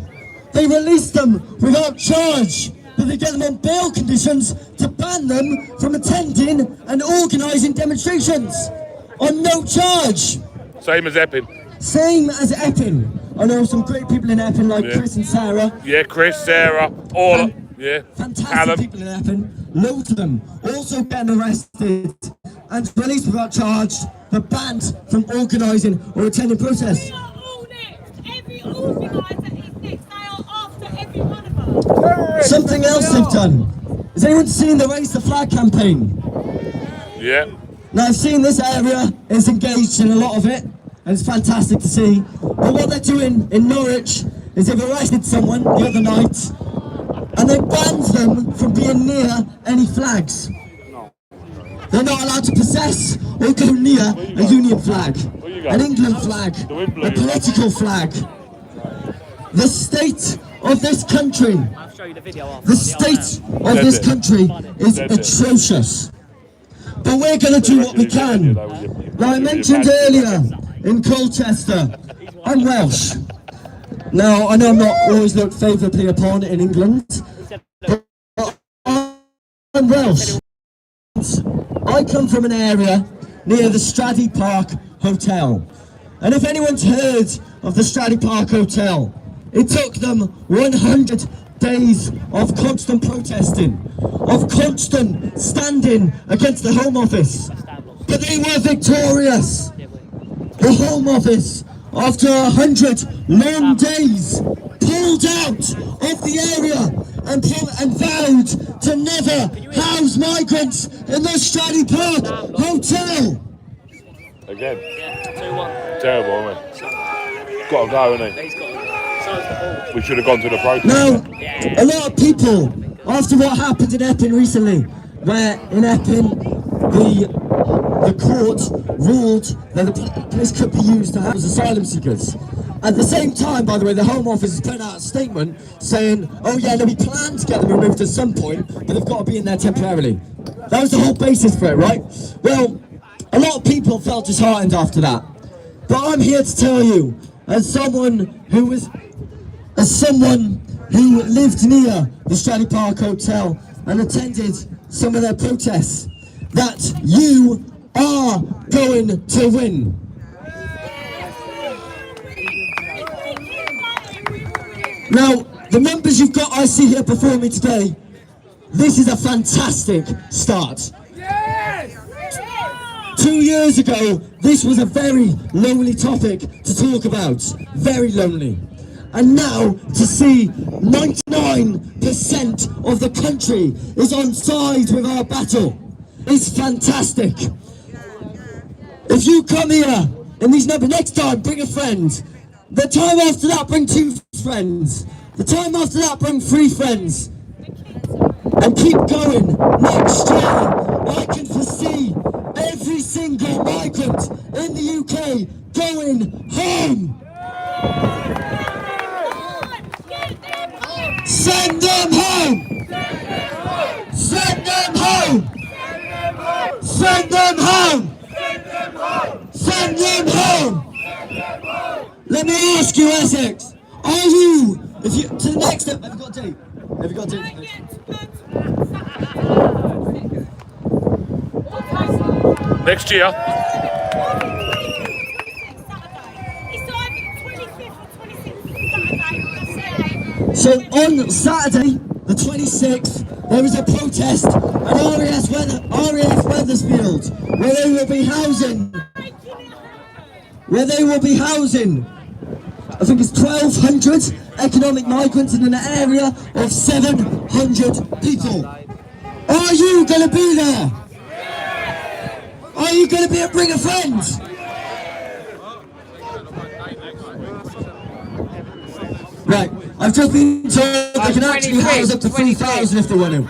S12: They release them without charge, but they get them on bail conditions to ban them from attending and organising demonstrations on no charge.
S1: Same as Epping.
S12: Same as Epping. I know some great people in Epping like Chris and Sarah.
S1: Yeah, Chris, Sarah, all
S12: fantastic
S1: Callum.
S12: people in Epping. Loads of them also getting arrested and released without charge, but banned from organising or attending protests.
S7: We are all next. Every organiser is next. They are after every one of us.
S12: Something else they've done. Has anyone seen the Raise the Flag campaign?
S1: Yeah.
S12: Now I've seen this area is engaged in a lot of it, and it's fantastic to see. But what they're doing in Norwich is they've arrested someone the other night, and they banned them from being near any flags. They're not allowed to possess or go near a Union flag, an England flag, a political flag. The state of this country, is atrocious. But we're going to do what we can. Now, I mentioned earlier in Colchester, I'm Welsh. Now, I know I'm not always looked favourably upon in England, but I'm Welsh. I come from an area near the Stradey Park Hotel. And if anyone's heard of the Stradey Park Hotel, it took them 100 days of constant protesting, of constant standing against the Home Office. But they were victorious. The Home Office, after 100 long days, pulled out of the area and vowed to never house migrants in the Stradey Park Hotel.
S1: Again. Yeah, terrible, isn't it? Got to go, isn't it? We should have gone to the protest.
S12: Now, a lot of people after what happened in Epping recently, where in Epping the court ruled that the place could be used to house asylum seekers. At the same time, by the way, the Home Office has put out a statement saying, oh yeah, we plan to get them removed at some point, but they've got to be in there temporarily. That was the whole basis for it, right? Well, a lot of people felt disheartened after that. But I'm here to tell you, as someone who lived near the Stradley Park Hotel and attended some of their protests, that you are going to win. Now, the numbers you've got, I see here before me today, this is a fantastic start. 2 years ago, this was a very lonely topic to talk about, very lonely. And now, to see 99% of the country is on side with our battle is fantastic. If you come here in these numbers, next time, bring a friend. The time after that, bring 2 friends. The time after that, bring 3 friends. And keep going. Next year, I can foresee every single migrant in the UK going home. Send them home! Send them home! Send them home! Send them home! Let me ask you, Essex, are you, if you, to the next step, have you got a date? Have you got a date?
S1: Next year.
S12: So on Saturday, the 26th, there is a protest at RAF Wethersfield, where they will be housing, I think it's 1,200 economic migrants in an area of 700 people. Are you going to be there? Are you going to be a bring a friend? Right, I've just been told they can actually house up to 3,000 if they want to.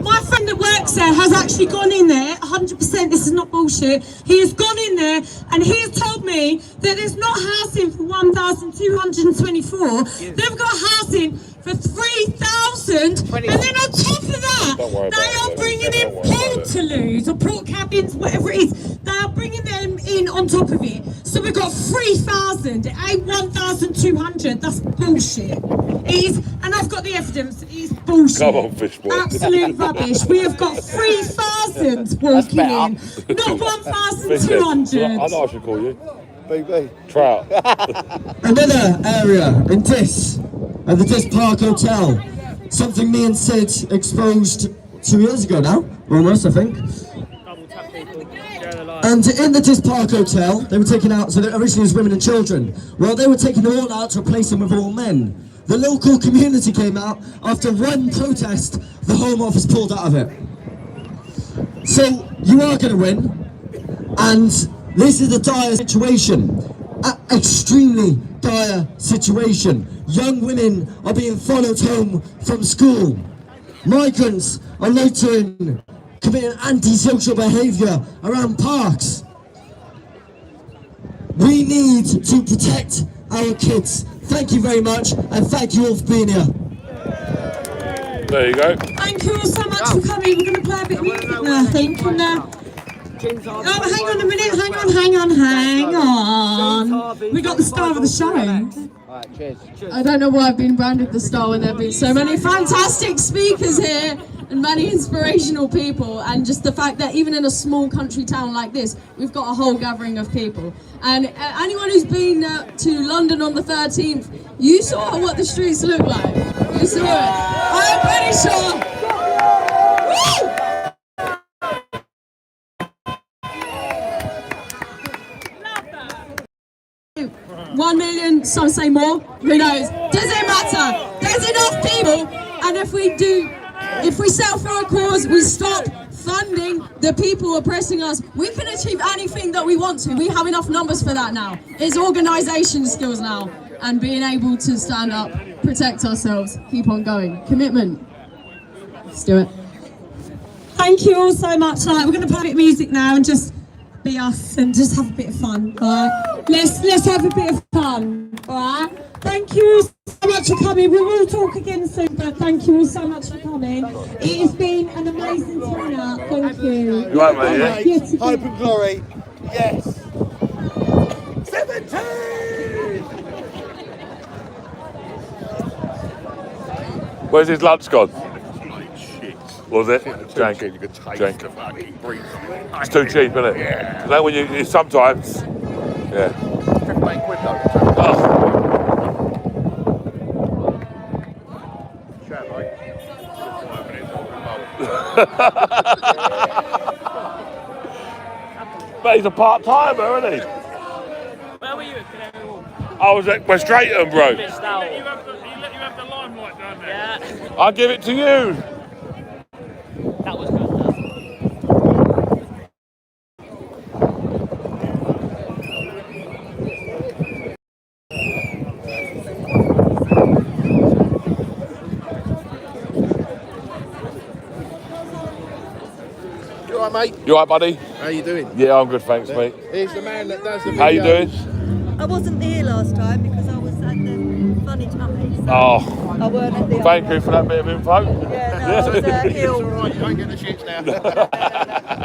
S8: My friend that works there has actually gone in there, 100%, this is not bullshit. He has gone in there and he has told me that there's not housing for 1,224. They've got housing for 3,000, and then on top of that, they are bringing in portaloos or port cabins, whatever it is. They are bringing them in on top of it. So we've got 3,000, it ain't 1,200. That's bullshit. It is, and I've got the evidence. It is bullshit.
S1: Come on, Fishboy.
S8: Absolute rubbish. We have got 3,000 walking in, not 1,200.
S1: I know I should call you. BB. Trout.
S12: Another area in Diss, at the Diss Park Hotel. Something me and Sid exposed 2 years ago now, almost, I think. And in the Diss Park Hotel, they were taking out, so originally it was women and children. Well, they were taking them all out to replace them with all men. The local community came out. After one protest, the Home Office pulled out of it. So, you are going to win. And this is a dire situation. Extremely dire situation. Young women are being followed home from school. Migrants are loitering, committing antisocial behaviour around parks. We need to protect our kids. Thank you very much, and thank you all for being here.
S1: There you go.
S8: Thank you all so much for coming. We're going to play a bit of music now, I think. And, oh, hang on a minute. Hang on. We got the star of the show.
S11: I don't know why I've been branded the star when there have been so many fantastic speakers here and many inspirational people, and just the fact that even in a small country town like this, we've got a whole gathering of people. And anyone who's been to London on the 13th, you saw what the streets look like. You saw it. I'm pretty sure. Woo! 1 million, some say more, who knows? Doesn't matter. There's enough people, and if we settle for a cause, we stop funding the people oppressing us, we can achieve anything that we want to. We have enough numbers for that now. It's organisation skills now, and being able to stand up protect ourselves, keep on going. Commitment. Let's do it.
S8: Thank you all so much. We're going to play a bit of music now and just be us and just have a bit of fun. All right? Let's have a bit of fun. All right? Thank you so much for coming. We will talk again soon, but thank you all so much for coming. It has been an amazing turnout. Thank you.
S1: You right, mate? Yeah?
S8: Yes,
S6: Hope and glory. Yes.
S1: 17! Where's his lunch gone? Was it? Jank.
S4: You could taste
S1: Jank.
S4: the fucking breeze.
S1: It's too cheap, isn't it?
S4: Yeah.
S1: You know when you sometimes. Yeah.
S4: 15 quid though.
S1: Oh.
S4: Chat, mate. 5 minutes.
S1: But he's a part-timer, isn't he?
S7: Where were you at Canary Wharf?
S1: I was at West Drayton, bro.
S7: You have the limelight down there. Yeah.
S1: I'll give it to you.
S7: That was good.
S6: You alright, mate?
S1: You alright, buddy?
S6: How you doing?
S1: Yeah, I'm good, thanks, mate.
S6: Here's the man that does the videos.
S1: How you doing?
S13: I wasn't here last time because I was at the funny tummy. So
S1: Oh,
S13: I weren't at the
S1: thank you for that bit of info.
S13: Yeah, no, I was
S6: It's
S13: ill.
S6: alright, you don't get the shits now.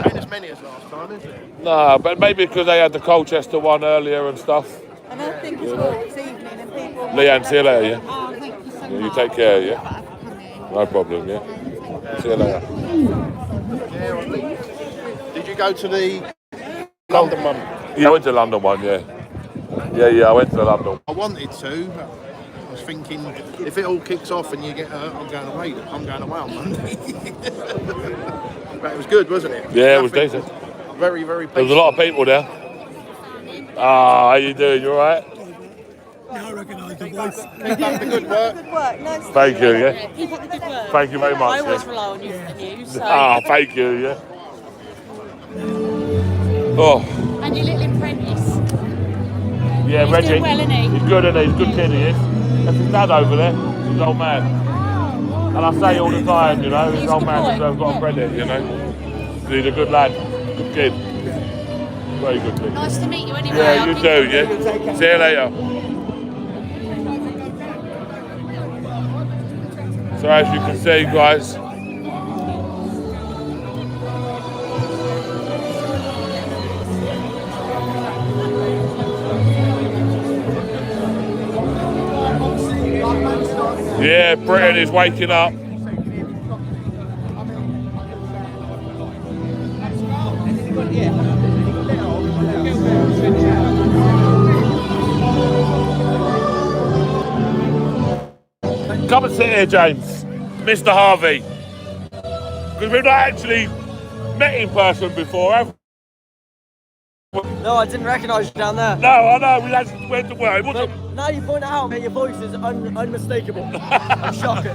S6: Ain't as many as last time, is it?
S1: No, but maybe because they had the Colchester one earlier and stuff.
S13: And I think it's well this evening and people...
S1: Leanne, see you later, yeah?
S13: Oh, thank you so much.
S1: You take care, yeah? No problem, yeah? See you later.
S6: Did you go to the London one?
S1: Yeah, I went to the London one, yeah. Yeah, I went to the London.
S6: I wanted to, but I was thinking if it all kicks off and you get hurt, I'm going away on Monday. But it was good, wasn't it?
S1: Yeah, it was decent.
S6: Very, very
S1: There was a lot of people there. Ah, how you doing? You alright?
S5: Now I recognise the voice.
S6: Keep up the good work.
S13: Good work, nice.
S1: Thank you, yeah?
S13: Keep up the good work.
S1: Thank you very much.
S7: I always
S1: yeah.
S7: rely on you, so.
S1: Ah, thank you, yeah. Oh,
S3: And your little apprentice.
S1: yeah,
S3: He's
S1: Reggie.
S3: doing well, isn't he?
S1: He's good, isn't he? He's a good kid, he is. That's his dad over there, his old man. And I say all the time, you know, his
S3: He's
S1: old
S3: a good
S1: man
S3: boy,
S1: deserves got a
S3: yeah.
S1: credit, you know. He's a good lad, good kid. Very good kid.
S3: Nice to meet you anyway.
S1: Yeah,
S3: I'll
S1: you
S3: keep
S1: do,
S3: it.
S1: yeah. See you later. So as you can see, guys, yeah, Britain is waking up. Come and sit here, James. Mr. Harvey. Because we've not actually met in person before, have we?
S14: No, I didn't recognise you down there.
S1: No, I know, we actually went to work. It wasn't...
S14: Now you point it out, mate, your voice is unmistakable. I'm shocked.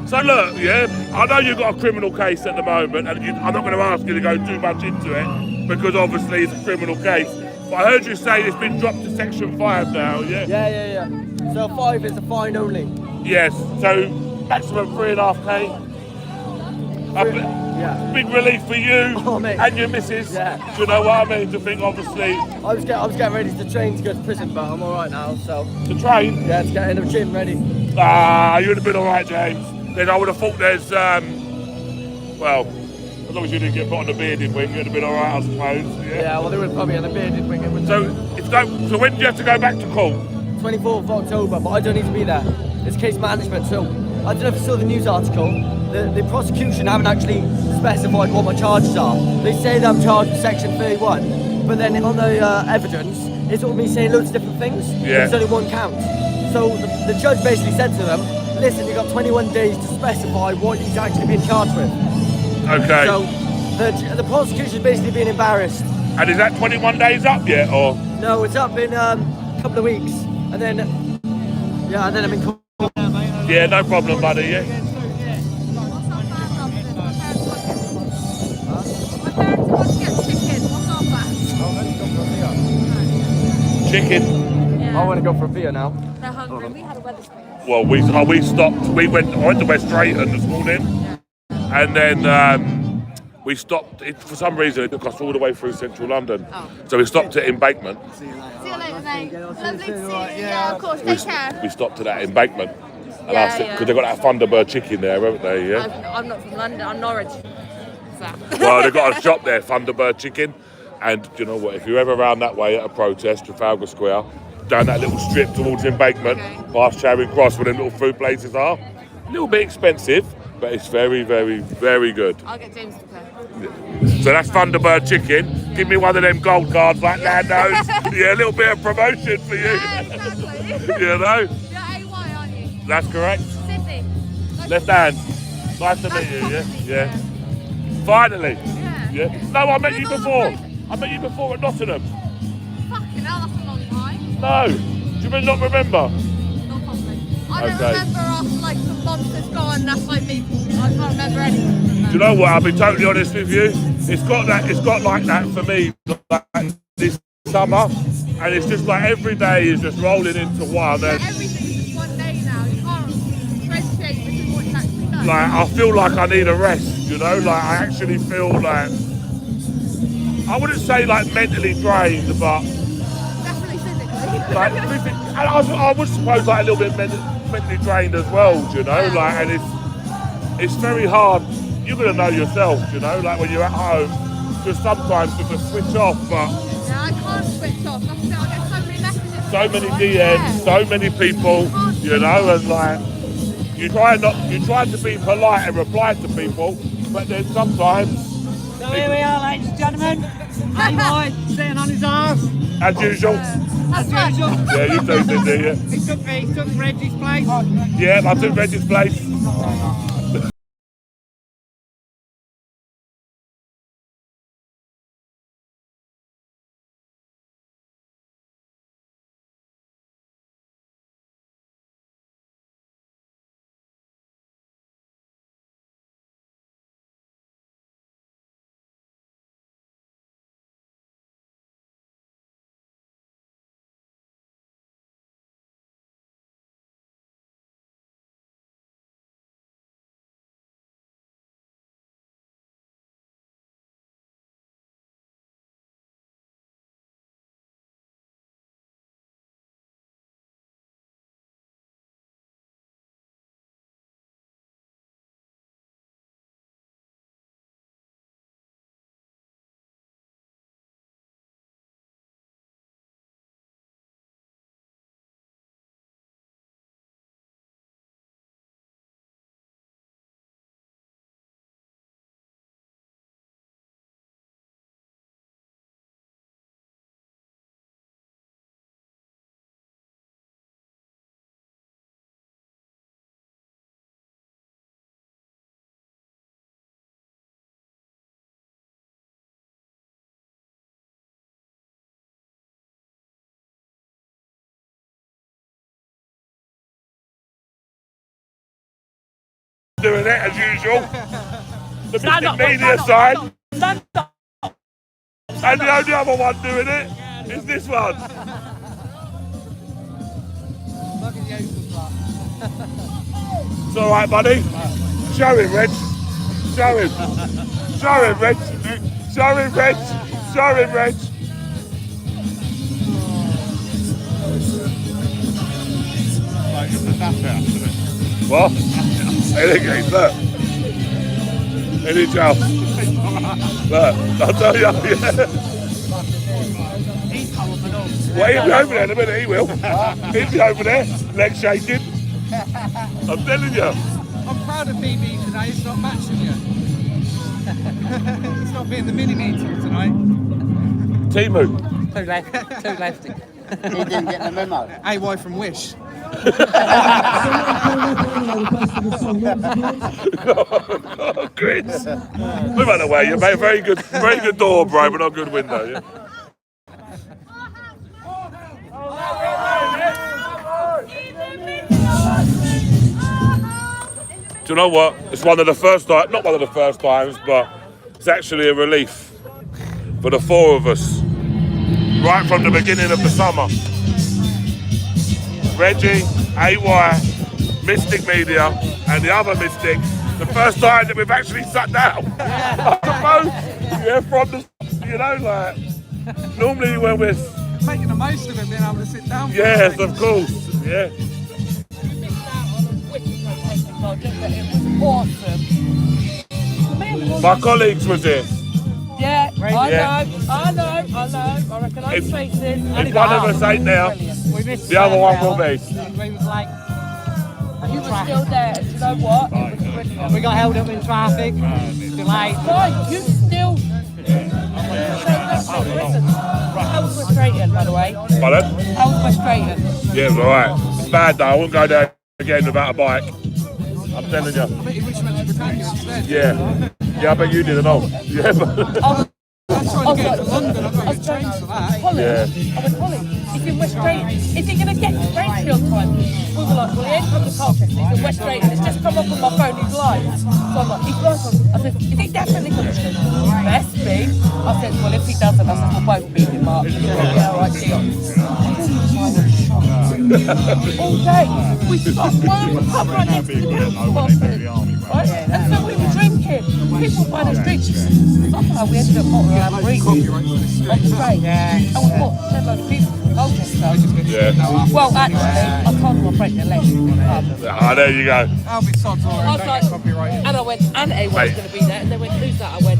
S1: So look, yeah, I know you've got a criminal case at the moment, and I'm not going to ask you to go too much into it, because obviously it's a criminal case. But I heard you say it's been dropped to Section 5 now, yeah?
S14: Yeah. So 5 is a fine only.
S1: Yes, so maximum 3.5k.
S14: Yeah.
S1: Big relief for you and your missus.
S14: Yeah.
S1: Do you know what I mean? To think, obviously.
S14: I was getting ready to train to go to prison, but I'm all right now. So.
S1: To train?
S14: Yeah, to get in the gym ready.
S1: Ah, you would have been all right, James. Then I would have thought there's, well, as long as you didn't get put on the bearded wing, you'd have been all right, I suppose.
S14: Yeah, well, they would probably on the bearded wing.
S1: So when do you have to go back to court?
S14: 24th of October, but I don't need to be there. It's case management, so I don't know if you saw the news article. The prosecution haven't actually specified what my charges are. They say that I'm charged with Section 31, but then on the evidence, it's all me saying loads of different things.
S1: Yeah.
S14: There's only one count. So the judge basically said to them, listen, you've got 21 days to specify what you've actually been charged with.
S1: Okay.
S14: So the prosecution's basically been embarrassed.
S1: And is that 21 days up yet, or?
S14: No, it's up in a couple of weeks, and then I'm in court.
S1: Yeah, no problem, buddy, yeah. Chicken.
S14: I want to go for a beer now.
S3: They're hungry. We had a Wetherspoons.
S1: Well, we stopped. I went to West Drayton this morning, and then we stopped. For some reason, it took us all the way through central London. So we stopped at Embankment.
S3: See you later, mate. Lovely to see you. Yeah, of course. Take care.
S1: We stopped at that Embankment. And I said, because they've got that Thunderbird chicken there, haven't they? Yeah.
S3: I'm not from London. I'm Norwich.
S1: Well, they've got a shop there, Thunderbird chicken. And do you know what? If you're ever around that way at a protest, Trafalgar Square, down that little strip towards Embankment, past Charing Cross, where them little food places are, a little bit expensive, but it's very, very, very good.
S3: I'll get James to pay.
S1: So that's Thunderbird chicken. Give me one of them gold cards like Nando's. Yeah, a little bit of promotion for you.
S3: Yeah, exactly.
S1: You know?
S3: You're AY, aren't you?
S1: That's correct.
S3: Sydney.
S1: Left hand. Nice to meet you, yeah? Finally. Yeah. No, I met you before. I met you before at Nottingham.
S3: Fucking hell, that's a long time.
S1: No. Do you not remember?
S3: Not properly. I don't remember us, like, the monsters gone, that's like me. I can't remember anything.
S1: Do you know what? I'll be totally honest with you. It's got like that for me like this summer, and it's just like every day is just rolling into one. And
S3: everything's just one day now. You can't differentiate between what's actually done.
S1: like I feel like I need a rest. You know, like I actually feel like I wouldn't say like mentally drained, but
S3: definitely physically.
S1: Like and I would suppose like a little bit mentally drained as well. You know, like and it's very hard. You're gonna know yourself, you know, like when you're at home, just sometimes to just switch off, but
S3: yeah, I can't switch off. That's it. I get so many messages.
S1: So many DMs, so many people, you know, and like you try to be polite and reply to people, but then sometimes.
S7: So here we are, ladies and gentlemen. A-Boy sitting on his arse.
S1: As usual.
S7: As usual.
S1: Yeah, you do, didn't you?
S7: He took Reggie's place.
S1: Yeah, I took Reggie's place. Doing it as usual. The Mystic Media side.
S7: Stand up.
S1: And the only other one doing it is this one. It's alright, buddy. Show him, Reg. Show him. Show him, Reg. Show him, Reg. Show him, Reg. What? Anything, look. Any job. Look, I'll tell you, yeah. Well, he'll be over there in a minute, he will. He'll be over there, legs shaking. I'm telling you.
S7: I'm proud of BB today, it's not matching you. It's not being the mini-meter tonight.
S1: Timu.
S7: Too lefty.
S15: He didn't get the memo.
S7: AY from Wish.
S1: Oh, Chris. Move out of the way, you made a very good door, bro, but not a good window, yeah? Do you know what? It's one of the first times, not one of the first times, but it's actually a relief for the four of us. Right from the beginning of the summer. Reggie, AY, Mystic Media and the other Mystic, the first time that we've actually sat down. I suppose, yeah, from the, you know, like, normally when we're...
S7: Making the most of it, being able to sit down.
S1: Yes, of course, yeah.
S3: Awesome.
S1: My colleagues was here.
S3: Yeah,
S1: Yeah.
S3: I know. I reckon I'm facing.
S1: If one of us ain't there, the other one will be.
S3: We was like, you were still there. Do you know what? It was brilliant.
S14: We got held up in traffic. Delayed.
S3: Why? You still. Listen, how was frustrating, by the way?
S1: Pardon?
S3: How was frustrating?
S1: Yeah, it was alright. It's bad though, I wouldn't go there again without a bike. I'm telling you.
S7: I bet you wish you went to the patio instead.
S1: Yeah. Yeah, I bet you did, I know. Yeah, but...
S7: I'm trying to get to London, I've got to get trains for that.
S3: Holly,
S1: Yeah.
S3: I went, Holly, he's in West Drayton. Is he going to get to Braintree on time? We were like, well, he ain't come to Colchester, he's in West Drayton. It's just come up on my phone, he's live. So I'm like, he's live. I said, is he definitely coming? She goes, best be. I said, well, if he doesn't, I said, we'll both beat him up. Yeah, all right, deal. All day, we stopped one of the pub right next to the campus. Right? And so we were drinking. People buying us drinks. Somehow we ended up on the train. And we bought 10 loads of people from Colchester.
S1: Yeah.
S3: Well, actually, I told them I'd break their legs in the pub.
S1: Ah, there you go.
S7: I'll be sods all
S3: I was like, and I went, and A1's going to be there. And they went, who's that? I went,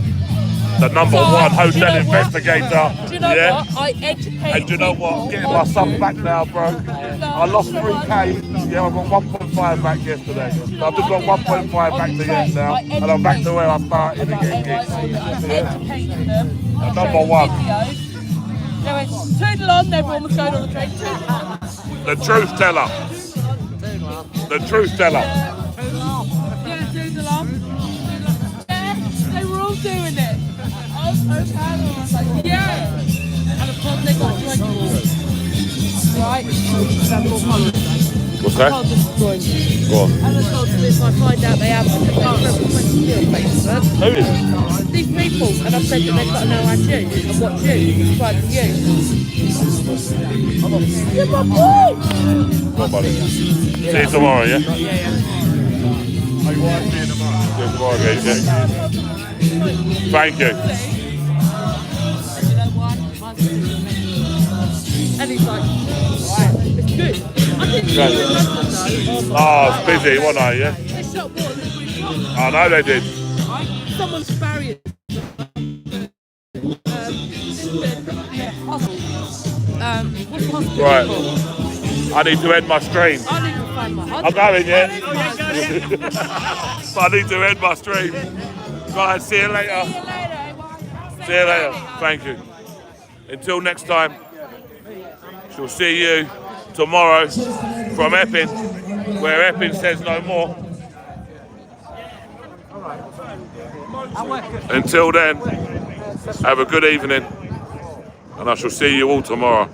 S1: The number
S3: So,
S1: one
S3: do you
S1: hotel
S3: know what?
S1: investigator.
S3: do you know
S1: Yeah.
S3: what? I educated
S1: And do you know what? I'm getting my son back now, bro. I lost 3K. Yeah, I got 1.5 back yesterday. So I've just got 1.5 back to get now. And I'm back to where I started again.
S3: educated them.
S1: And number one.
S3: They went, toodle on, everyone was going on the train. Toodle on.
S1: The truth teller. The truth teller.
S3: Yeah, toodle on. Yeah, they were all doing it. I was so proud of them. I was like, yeah. And of course they got drinks. Right?
S1: What's
S3: I
S1: that?
S3: can't just join you.
S1: Go on.
S3: And I told them if I find out they haven't, they're on Facebook.
S1: Who is it?
S3: These people, and I've said that they've got to know and you, and watch you, subscribe to you. You're my boy!
S1: Go on, buddy. See you tomorrow, yeah?
S3: Yeah, yeah.
S1: See you tomorrow, guys, yeah? Thank you.
S3: And he's like, right, it's good. I didn't see you in London though.
S1: Oh, it's busy, wasn't I, yeah?
S3: They shot what?
S1: I know they did.
S3: Someone's barrier. What's the hospital
S1: Right.
S3: called?
S1: I need to end my stream.
S3: I need to find my husband.
S1: I'm going, yeah?
S3: Oh, yeah, go, yeah.
S1: But I need to end my stream. Guys, see you later. See you later. Thank you. Until next time, she'll see you tomorrow from Epping, where Epping says no more. Until then, have a good evening, and I shall see you all tomorrow.